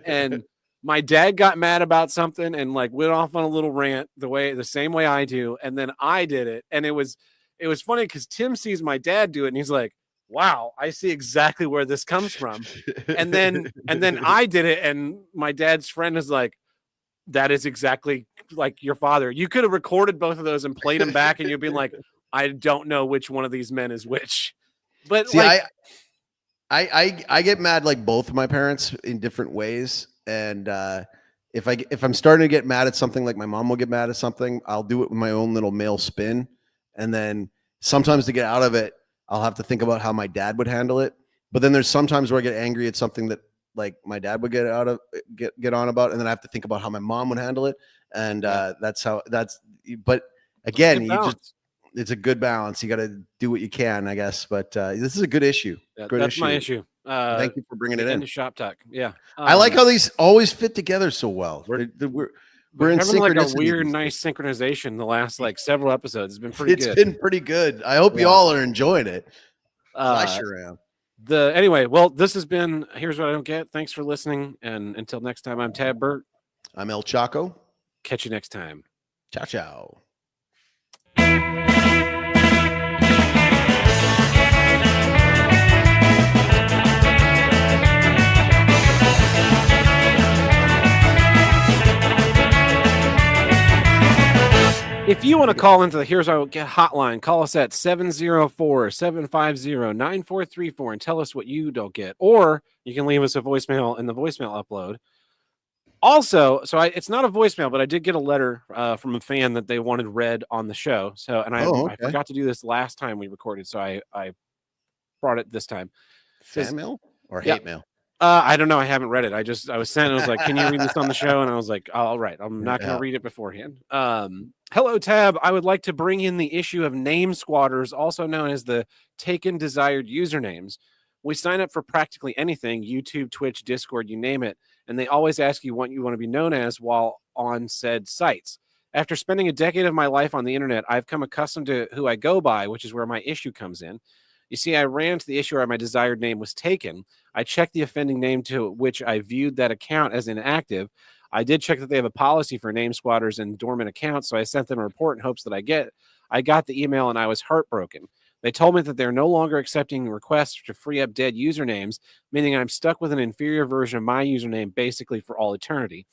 And my dad got mad about something and like went off on a little rant the same way I do. And then I did it. And it was funny because Tim sees my dad do it and he's like, wow, I see exactly where this comes from. And then I did it, and my dad's friend is like, that is exactly like your father. You could have recorded both of those and played them back, and you'd be like, I don't know which one of these men is which. But see, like, I get mad like both of my parents in different ways. And if I'm starting to get mad at something, like my mom will get mad at something, I'll do it with my own little male spin. And then sometimes to get out of it, I'll have to think about how my dad would handle it. But then there's sometimes where I get angry at something that like my dad would get on about, and then I have to think about how my mom would handle it. And but again, it's a good balance. You got to do what you can, I guess. But this is a good issue. That's my issue. Thank you for bringing it in. Shop talk. Yeah. I like how these always fit together so well. We're in having like a weird, nice synchronization the last like several episodes. It's been pretty good. It's been pretty good. I hope you all are enjoying it. I sure am. Anyway, well, this has been Here's What I Don't Get. Thanks for listening. And until next time, I'm Tab Burt. I'm El Chaco. Catch you next time. Ciao, ciao. If you want to call into the Here's What I Don't Get hotline, call us at 704-750-9434 and tell us what you don't get. Or you can leave us a voicemail in the voicemail upload. Also, it's not a voicemail, but I did get a letter from a fan that they wanted read on the show. So, and I forgot to do this last time we recorded, so I brought it this time. Fan mail or hate mail? I don't know. I haven't read it. I was sent. I was like, "Can you read this on the show?" And I was like, "All right, I'm not going to read it beforehand." Hello, Tab. I would like to bring in the issue of name squatters, also known as the taken desired usernames. We sign up for practically anything: YouTube, Twitch, Discord, you name it, and they always ask you what you want to be known as while on said sites. After spending a decade of my life on the internet, I've come accustomed to who I go by, which is where my issue comes in. You see, I ran into the issue where my desired name was taken. I checked the offending name to which I viewed that account as inactive. I did check that they have a policy for name squatters and dormant accounts, so I sent them a report in hopes that I got the email, and I was heartbroken. They told me that they're no longer accepting requests to free up dead usernames, meaning I'm stuck with an inferior version of my username basically for all eternity.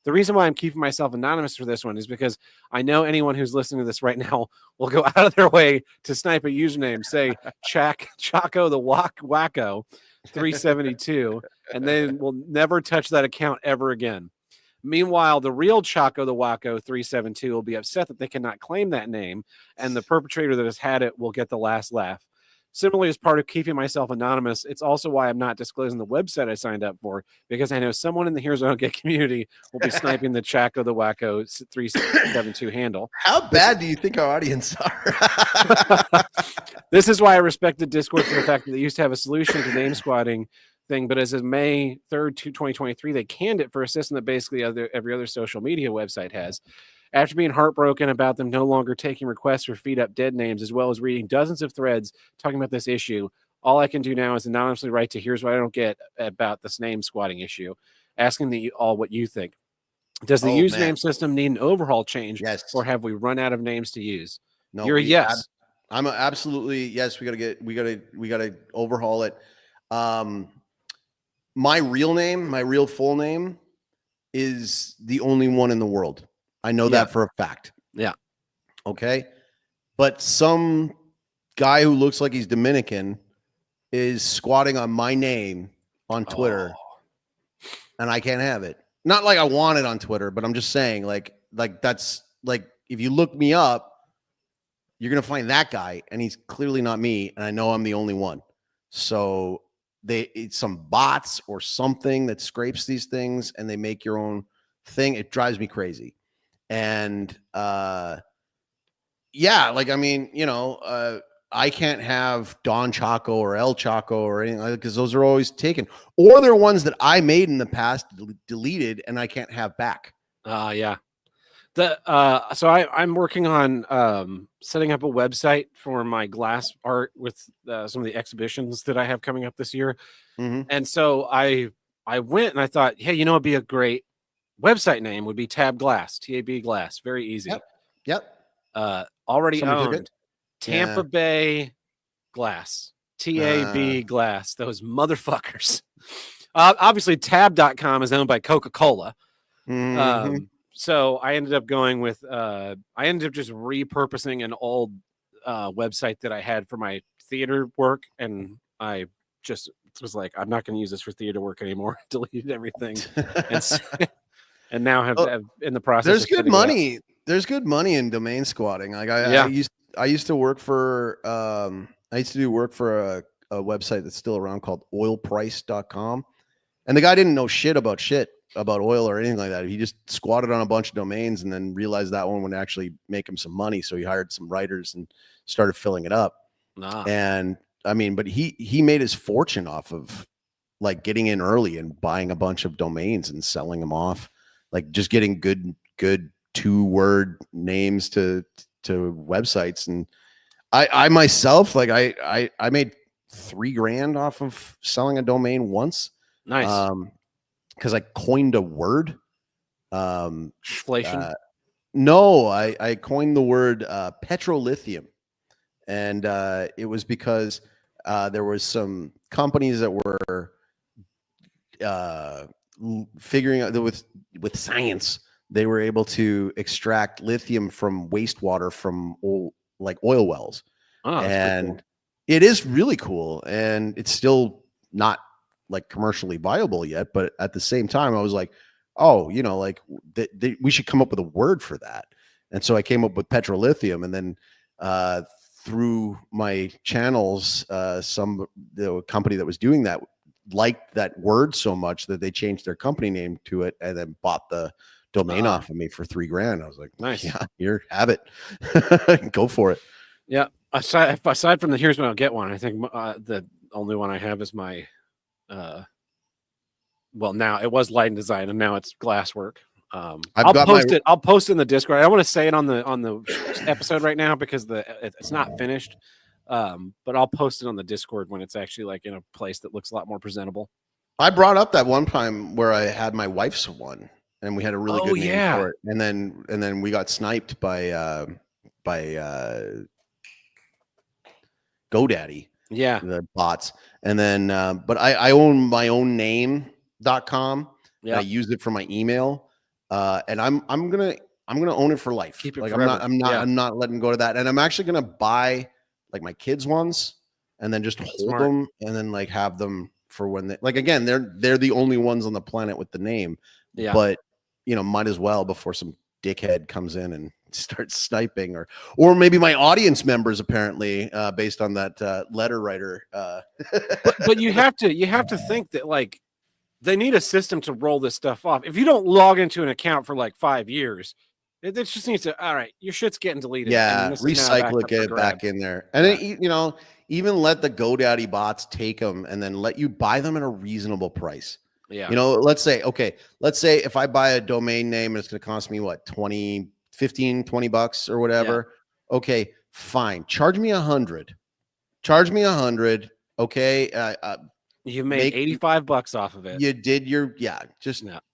The reason why I'm keeping myself anonymous for this one is because I know anyone who's listening to this right now will go out of their way to snipe a username, say Chaco the Wacko 372, and they will never touch that account ever again. Meanwhile, the real Chaco the Wacko 372 will be upset that they cannot claim that name, and the perpetrator that has had it will get the last laugh. Similarly, as part of keeping myself anonymous, it's also why I'm not disclosing the website I signed up for, because I know someone in the Here's What I Don't Get community will be sniping the Chaco the Wacko 372 handle. How bad do you think our audience are? This is why I respected Discord for the fact that they used to have a solution to name squatting thing, but as of May 3rd, 2023, they canned it for a system that basically every other social media website has. After being heartbroken about them no longer taking requests for feed up dead names, as well as reading dozens of threads talking about this issue, all I can do now is anonymously write to Here's What I Don't Get about this name squatting issue, asking all what you think. Does the username system need an overhaul change? Yes. Or have we run out of names to use? No, you're a yes. I'm absolutely yes. We gotta overhaul it. My real full name is the only one in the world. I know that for a fact. Yeah. Okay. But some guy who looks like he's Dominican is squatting on my name on Twitter. And I can't have it. Not like I want it on Twitter, but I'm just saying like that's like, if you look me up, you're going to find that guy, and he's clearly not me. And I know I'm the only one. So it's some bots or something that scrapes these things and they make your own thing. It drives me crazy. And, like, I mean, I can't have Don Chaco or El Chaco or anything like that because those are always taken, or they're ones that I made in the past, deleted, and I can't have back. Yeah. So I'm working on setting up a website for my glass art with some of the exhibitions that I have coming up this year. And so I went and I thought, hey, it'd be a great website name would be Tab Glass, TAB Glass. Very easy. Yep. Already owned. Tampa Bay Glass, TAB Glass. Those motherfuckers. Obviously, tab.com is owned by Coca-Cola. So I ended up going with I ended up just repurposing an old website that I had for my theater work, and I just was like, I'm not going to use this for theater work anymore. Deleted everything, and now have in the process. There's good money. There's good money in domain squatting. Like I used to work for I used to do work for a website that's still around called oilprice.com, and the guy didn't know shit about oil or anything like that. He just squatted on a bunch of domains and then realized that one would actually make him some money. So he hired some writers and started filling it up. And I mean, but he made his fortune off of like getting in early and buying a bunch of domains and selling them off, like just getting good 2-word names to websites. And I myself, like I made $3,000 off of selling a domain once. Nice. Because I coined a word. Inflation. No, I coined the word petrolithium, and it was because there was some companies that were figuring out that with science they were able to extract lithium from wastewater from oil wells. And cool. It is really cool, and it's still not like commercially viable yet, but at the same time I was like, oh, like we should come up with a word for that. And so I came up with petrolithium, and then through my channels, the company that was doing that liked that word so much that they changed their company name to it and then bought the domain off of me for $3,000. I was like, nice. Yeah, here, have it. Go for it. Yeah. Aside from the here's when I'll get one, I think the only one I have is my well, now it was Light and Design, and now it's Glasswork. I'll post it in the Discord. I don't want to say it on the episode right now because it's not finished. But I'll post it on the Discord when it's actually like in a place that looks a lot more presentable. I brought up that one time where I had my wife's one, and we had a really good name for it, and then we got sniped by GoDaddy. Yeah, the bots. And then but I own my own name.com. I use it for my email. And I'm gonna own it for life. Keep it like forever. I'm not letting go to that. And I'm actually gonna buy like my kids' ones and then just hold them and then like have them for when they like again, they're the only ones on the planet with the name. Yeah. But might as well before some dickhead comes in and starts sniping, or maybe my audience members apparently based on that letter writer. But you have to think that like they need a system to roll this stuff off. If you don't log into an account for like 5 years, it just needs to. All right, your shit's getting deleted. Yeah, recycle it, get it back in there, and then even let the GoDaddy bots take them, and then let you buy them at a reasonable price. Yeah, let's say if I buy a domain name and it's going to cost me what $15, $20 or whatever. Yeah. Okay, fine. Charge me $100. Okay. You've made $85 off of it. You did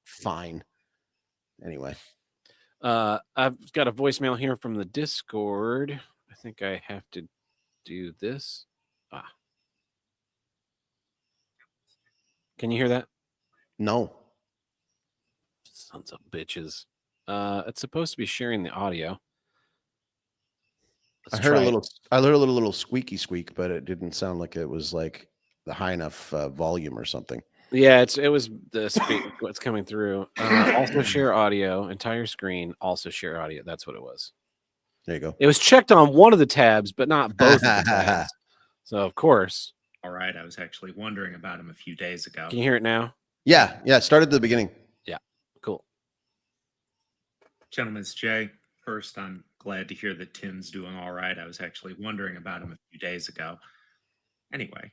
fine. Anyway. I've got a voicemail here from the Discord. I think I have to do this. Can you hear that? No. Sons of bitches. It's supposed to be sharing the audio. I heard a little squeaky squeak, but it didn't sound like it was like the high enough volume or something. Yeah, it was the speak what's coming through. Also share audio, entire screen, also share audio. That's what it was. There you go. It was checked on one of the tabs, but not both of the tabs. So of course. All right. I was actually wondering about him a few days ago. Can you hear it now? Yeah. Start at the beginning. Yeah. Cool. Gentlemen, it's Jay. First, I'm Glad to hear that Tim's doing all right. I was actually wondering about him a few days ago. Anyway,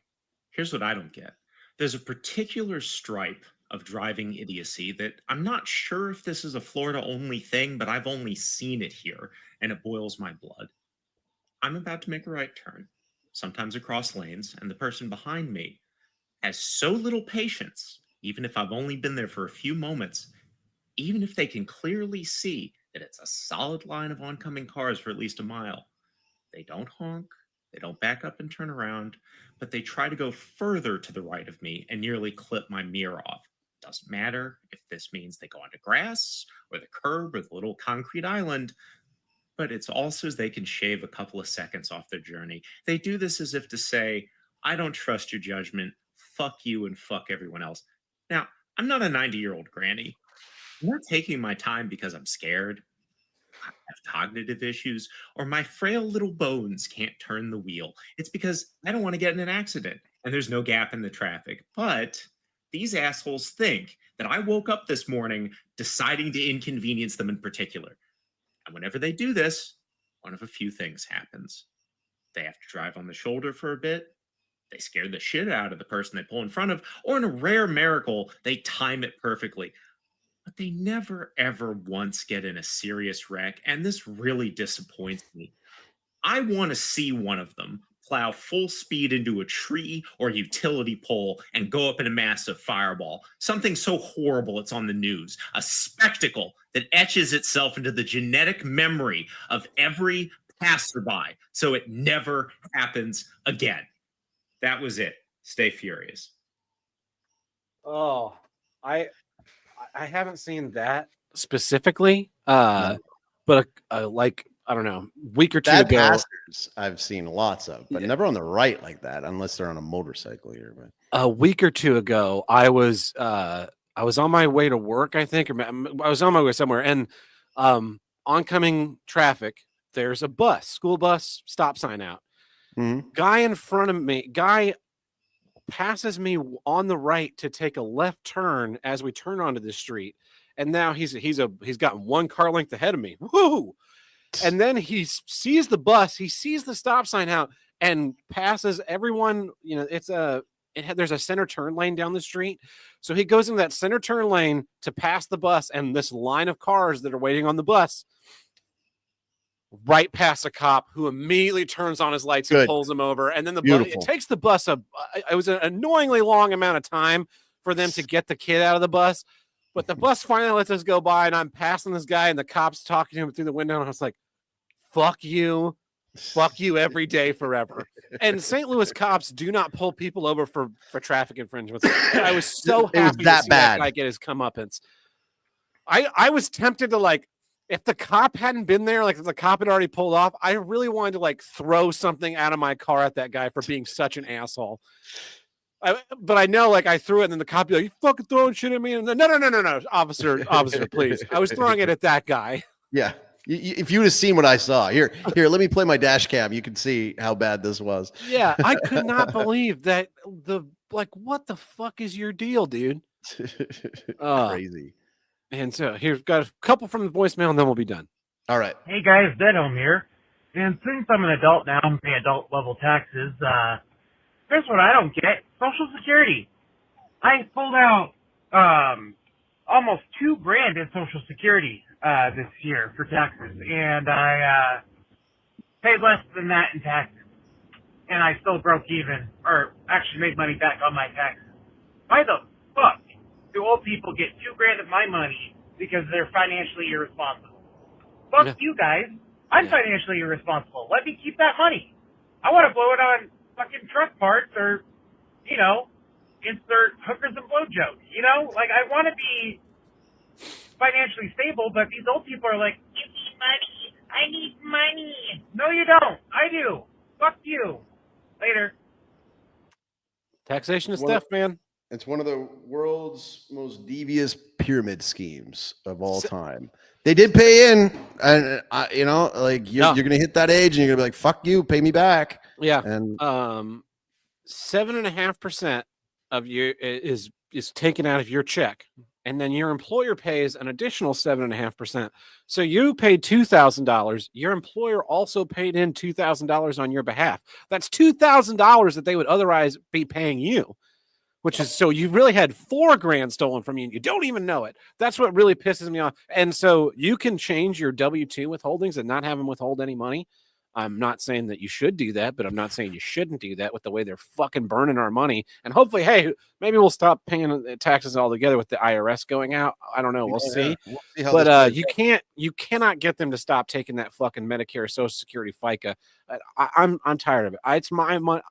here's what I don't get. There's a particular stripe of driving idiocy that I'm not sure if this is a Florida only thing, but I've only seen it here, and it boils my blood. I'm about to make a right turn, sometimes across lanes, and the person behind me has so little patience, even if I've only been there for a few moments, even if they can clearly see that it's a solid line of oncoming cars for at least a mile. They don't honk, they don't back up and turn around, but they try to go further to the right of me and nearly clip my mirror off. Doesn't matter if this means they go onto grass or the curb or the little concrete island, but it's also as they can shave a couple of seconds off their journey. They do this as if to say, I don't trust your judgment. Fuck you and fuck everyone else. Now, I'm not a 90-year-old granny. I'm not taking my time because I'm scared, I have cognitive issues, or my frail little bones can't turn the wheel. It's because I don't want to get in an accident and there's no gap in the traffic. But these assholes think that I woke up this morning deciding to inconvenience them in particular. And whenever they do this, one of a few things happens. They have to drive on the shoulder for a bit. They scare the shit out of the person they pull in front of, or in a rare miracle, they time it perfectly. But they never, ever once get in a serious wreck, and this really disappoints me. I want to see one of them plow full speed into a tree or utility pole and go up in a massive fireball. Something so horrible it's on the news. A spectacle that etches itself into the genetic memory of every passerby, so it never happens again. That was it. Stay furious. Oh, I haven't seen that specifically, No. but like I don't know, week or two Bad ago, passers I've seen lots of, but never on the right like that, unless they're on a motorcycle here. But a week or two ago, I was on my way to work, I think, or I was on my way somewhere, and oncoming traffic. There's a bus, school bus, stop sign out. Guy in front of me, passes me on the right to take a left turn as we turn onto the street, and now he's got one car length ahead of me. Woo! And then he sees the bus, he sees the stop sign out, and passes everyone. You know, there's a center turn lane down the street, so he goes into that center turn lane to pass the bus and this line of cars that are waiting on the bus. Right past a cop who immediately turns on his lights and pulls him over. And then it takes the bus it was an annoyingly long amount of time for them to get the kid out of the bus. But the bus finally lets us go by, and I'm passing this guy, and the cop's talking to him through the window. And I was like, fuck you every day forever. And St. Louis cops do not pull people over for traffic infringements. I was so happy to see that guy get his comeuppance. I was tempted to if the cop hadn't been there, if the cop had already pulled off, I really wanted to throw something out of my car at that guy for being such an asshole. But I know, I threw it, and then the cop be like, "You fucking throwing shit at me?" And no, officer, please. I was throwing it at that guy. Yeah. If you would have seen what I saw, here, let me play my dash cam. You can see how bad this was. Yeah, I could not believe that. What the fuck is your deal, dude? Crazy. And so here's got a couple from the voicemail, and then we'll be done. All right. Hey guys, Deadhome here. And since I'm an adult now and pay adult level taxes, here's what I don't get. Social Security. I pulled out almost $2,000 in Social Security this year for taxes, and I paid less than that in taxes. And I still broke even, or actually made money back on my taxes. Why the fuck do old people get $2,000 of my money because they're financially irresponsible? Fuck you guys. I'm financially irresponsible. Let me keep that money. I want to blow it on fucking truck parts or, insert hookers and blow jokes. I want to be financially stable, but these old people are like, you need money. I need money. No, you don't. I do. Fuck you. Later. Taxation is theft, man. It's one of the world's most devious pyramid schemes of all time. They did pay in, and you're going to hit that age, and you're going to be like, "Fuck you, pay me back." Yeah, and 7.5% of you is taken out of your check and then your employer pays an additional 7.5%. So you paid $2,000. Your employer also paid in $2,000 on your behalf. That's $2,000 that they would otherwise be paying you, which is, so you really had $4,000 stolen from you and you don't even know it. That's what really pisses me off. And so you can change your W-2 withholdings and not have them withhold any money. I'm not saying that you should do that, but I'm not saying you shouldn't do that with the way they're fucking burning our money. And hopefully, hey, maybe we'll stop paying taxes altogether with the IRS going out. I don't know. We'll see. We'll see how but you cannot get them to stop taking that fucking Medicare, Social Security, FICA. I'm tired of it. It's my money.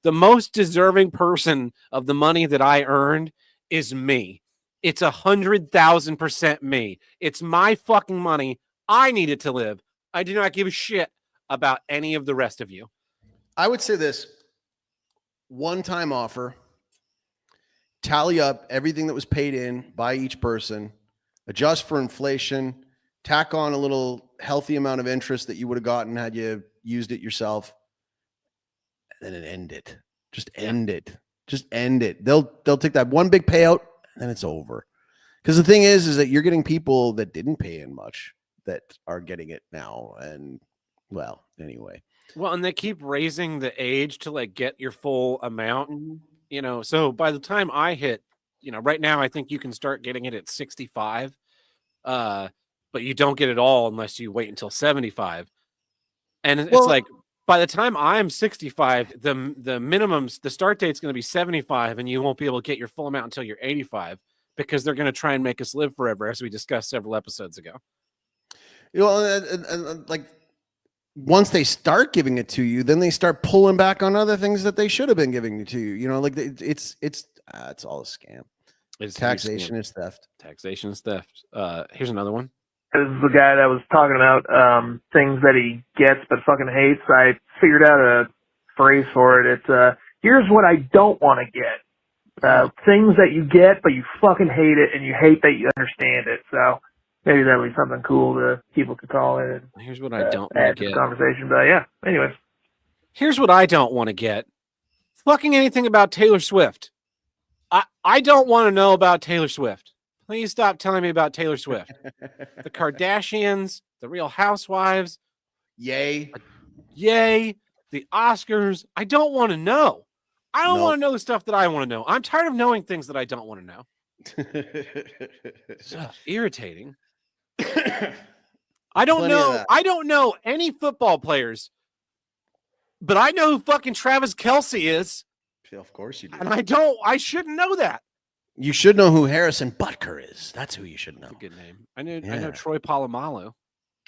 The most deserving person of the money that I earned is me. It's 100,000% me. It's my fucking money. I need it to live. I do not give a shit about any of the rest of you. I would say this: one-time offer, tally up everything that was paid in by each person, adjust for inflation, tack on a little healthy amount of interest that you would have gotten had you used it yourself, and then end it. Just end it. Just end it. They'll take that one big payout and then it's over. Because the thing is that you're getting people that didn't pay in much that are getting it now. And well, anyway. Well, and they keep raising the age to like get your full amount, you know. So by the time I hit, you know, right now I think you can start getting it at 65. But you don't get it all unless you wait until 75. And it's like by the time I'm 65, the minimums, the start date's going to be 75, and you won't be able to get your full amount until you're 85 because they're going to try and make us live forever, as we discussed several episodes ago. You know, and like once they start giving it to you, then they start pulling back on other things that they should have been giving it to you. You know, like it's all a scam. It's taxation is theft. Taxation is theft. Here's another one. This is the guy that was talking about things that he gets but fucking hates. I figured out a phrase for it. It's here's what I don't want to get. Things that you get but you fucking hate it, and you hate that you understand it. So maybe that'll be something cool to people to call it. And, here's what I don't want to get. Conversation, but yeah. Anyways, here's what I don't want to get. Fucking anything about Taylor Swift. I don't want to know about Taylor Swift. Please stop telling me about Taylor Swift. The Kardashians, the Real Housewives. Yay. The Oscars. I don't want to know. I don't want to know the stuff that I want to know. I'm tired of knowing things that I don't want to know. Irritating. I don't know. I don't know any football players, but I know who fucking Travis Kelce is. Of course you do. And I shouldn't know that. You should know who Harrison Butker is. That's who you should know. That's a good name. I know Troy Polamalu.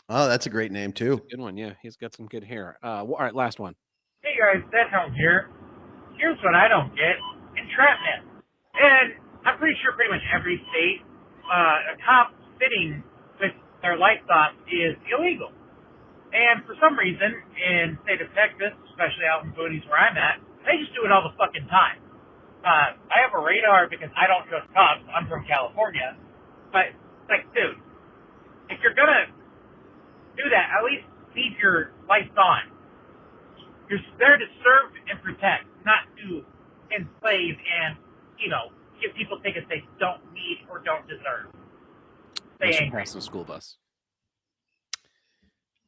Oh, that's a great name too. Good one, yeah. He's got some good hair. All right, last one. Hey guys, Dead Helm here. Here's what I don't get: entrapment. And I'm pretty sure pretty much every state, a cop sitting with their lights off is illegal. And for some reason, in the state of Texas, especially out in Boonies where I'm at, they just do it all the fucking time. I have a radar because I don't trust cops. I'm from California. But, like, dude, if you're going to do that, at least leave your lights on. You're there to serve and protect, not to enslave and, you know, give people tickets they don't need or don't deserve. Stay angry. Pass the school bus.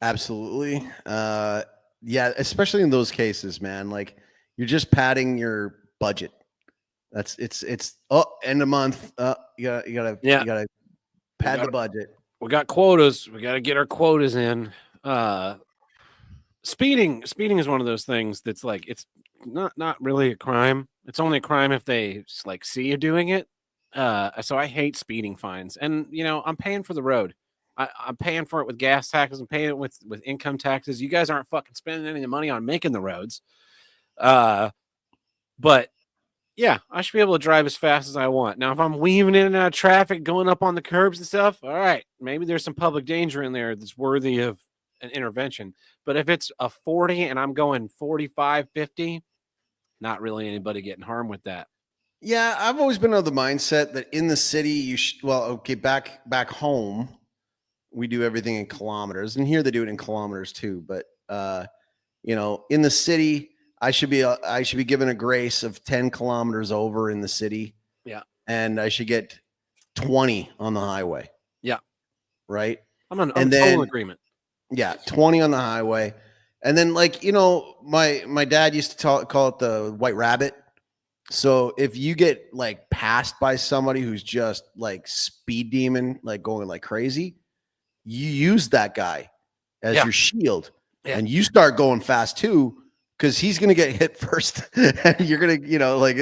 Absolutely. Yeah, especially in those cases, man. Like, you're just padding your budget. It's end of month. You gotta pad the budget. We got quotas. We gotta get our quotas in. Speeding is one of those things that's like, it's not really a crime. It's only a crime if they like see you doing it. So I hate speeding fines, and you know, I'm paying for the road. I'm paying for it with gas taxes. I'm paying it with income taxes. You guys aren't fucking spending any of the money on making the roads. But yeah, I should be able to drive as fast as I want. Now, if I'm weaving in and out of traffic, going up on the curbs and stuff, all right, maybe there's some public danger in there that's worthy of an intervention. But if it's a 40 and I'm going 45, 50, not really anybody getting harmed with that. Yeah, I've always been of the mindset that in the city, back home, we do everything in kilometers, and here they do it in kilometers too. But you know, in the city, I should be given a grace of 10 kilometers over in the city. Yeah. And I should get 20 on the highway. Yeah. Right. I'm in And total then- agreement. Yeah, 20 on the highway. And then, like, you know, my dad used to call it the white rabbit. So if you get like passed by somebody who's just like speed demon, like going like crazy, you use that guy as Yeah. your shield, Yeah. and you start going fast too, because he's gonna get hit first, and you're gonna, you know, like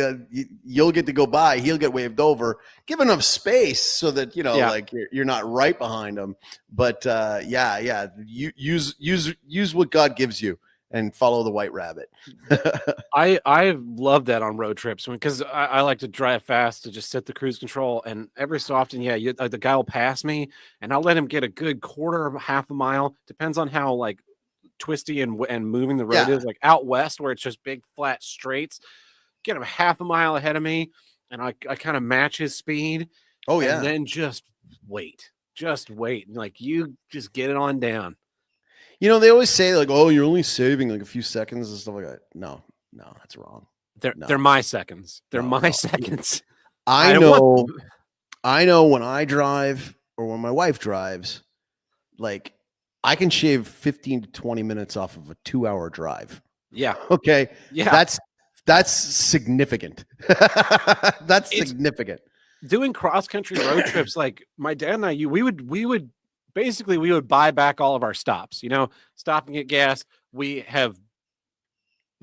you'll get to go by, he'll get waved over. Give enough space so that, you know, Yeah. like you're not right behind him. But yeah, you use what God gives you and follow the white rabbit. I love that on road trips because I like to drive fast to just set the cruise control, and every so often, the guy will pass me, and I'll let him get a good quarter, half a mile, depends on how like twisty and moving the road Yeah. is. Like out west where it's just big flat straights, get him half a mile ahead of me, and I kind of match his speed. Oh yeah. And then just wait, like you just get it on down. You know, they always say like, "Oh, you're only saving like a few seconds and stuff like that." No, that's wrong. They're my seconds. They're No, my no. seconds. I I know when I drive or when my wife drives, like I can shave 15 to 20 minutes off of a 2-hour drive. Yeah. Okay. Yeah. That's significant. That's significant. Doing cross country road trips, like my dad and I, we would buy back all of our stops, you know, stop and get gas. We have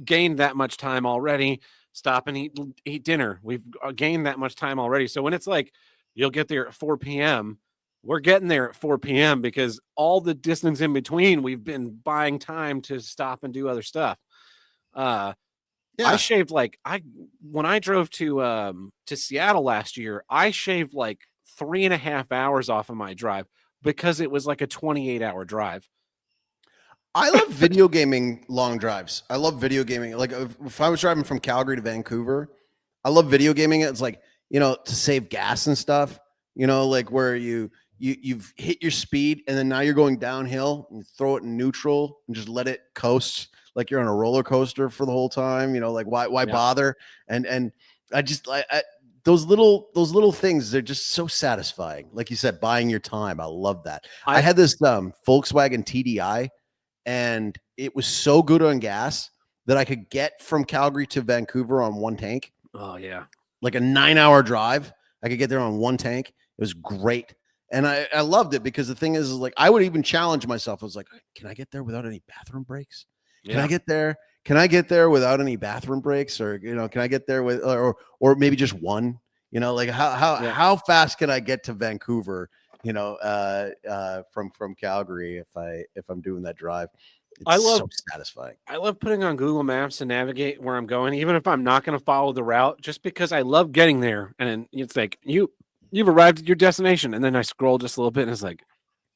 gained that much time already. Stop and eat dinner. We've gained that much time already. So when it's like, you'll get there at 4 p.m., we're getting there at 4 p.m. because all the distance in between, we've been buying time to stop and do other stuff. I shaved when I drove to Seattle last year, I shaved like 3.5 hours off of my drive because it was like a 28-hour drive. I love video gaming long drives. I love video gaming. Like if I was driving from Calgary to Vancouver, I love video gaming. It's like, you know, to save gas and stuff, you know, like where you've hit your speed and then now you're going downhill and throw it in neutral and just let it coast like you're on a roller coaster for the whole time. You know, like why bother? And I just those little things, they're just so satisfying. Like you said, buying your time. I love that. I had this Volkswagen TDI, and it was so good on gas that I could get from Calgary to Vancouver on one tank. Oh yeah. Like a 9-hour drive. I could get there on one tank. It was great. And I loved it because the thing is like, I would even challenge myself. I was like, can I get there without any bathroom breaks? Can I get there? Can I get there without any bathroom breaks? Or, you know, can I get there with, or maybe just one, you know, like how fast can I get to Vancouver, you know, from Calgary if I'm doing that drive? It's so satisfying. I love putting on Google Maps to navigate where I'm going, even if I'm not going to follow the route, just because I love getting there. And then it's like, you've arrived at your destination. And then I scroll just a little bit and it's like,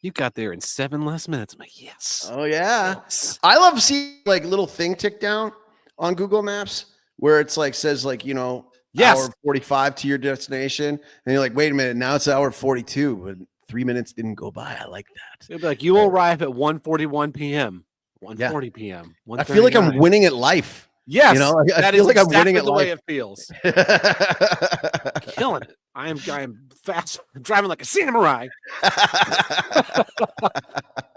you got there in 7 less minutes. I'm like, yes. Oh yeah. Yes. I love seeing like little thing tick down on Google Maps where it's like says like, you know, hour 45 to your destination. And you're like, wait a minute, now it's hour 42, but 3 minutes didn't go by. I like that. It'll be like, you will arrive at 1:41 p.m. 1:40 p.m. I feel like I'm winning at life. Yes, you know, I that feel is like exactly I'm winning at the way life. it feels. Killing it. I am fast. I'm driving like a samurai. All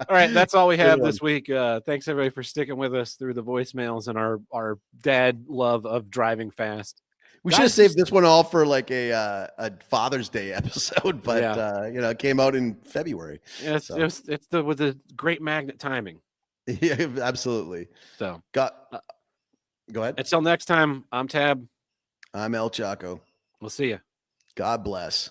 right, that's all we have this week. Thanks everybody for sticking with us through the voicemails and our dad love of driving fast. We should have saved this one all for like a Father's Day episode, but you know, it came out in February. Yeah, it's with the great magnet timing. Yeah, absolutely. So go ahead. Until next time, I'm Tab. I'm El Chaco. We'll see you. God bless.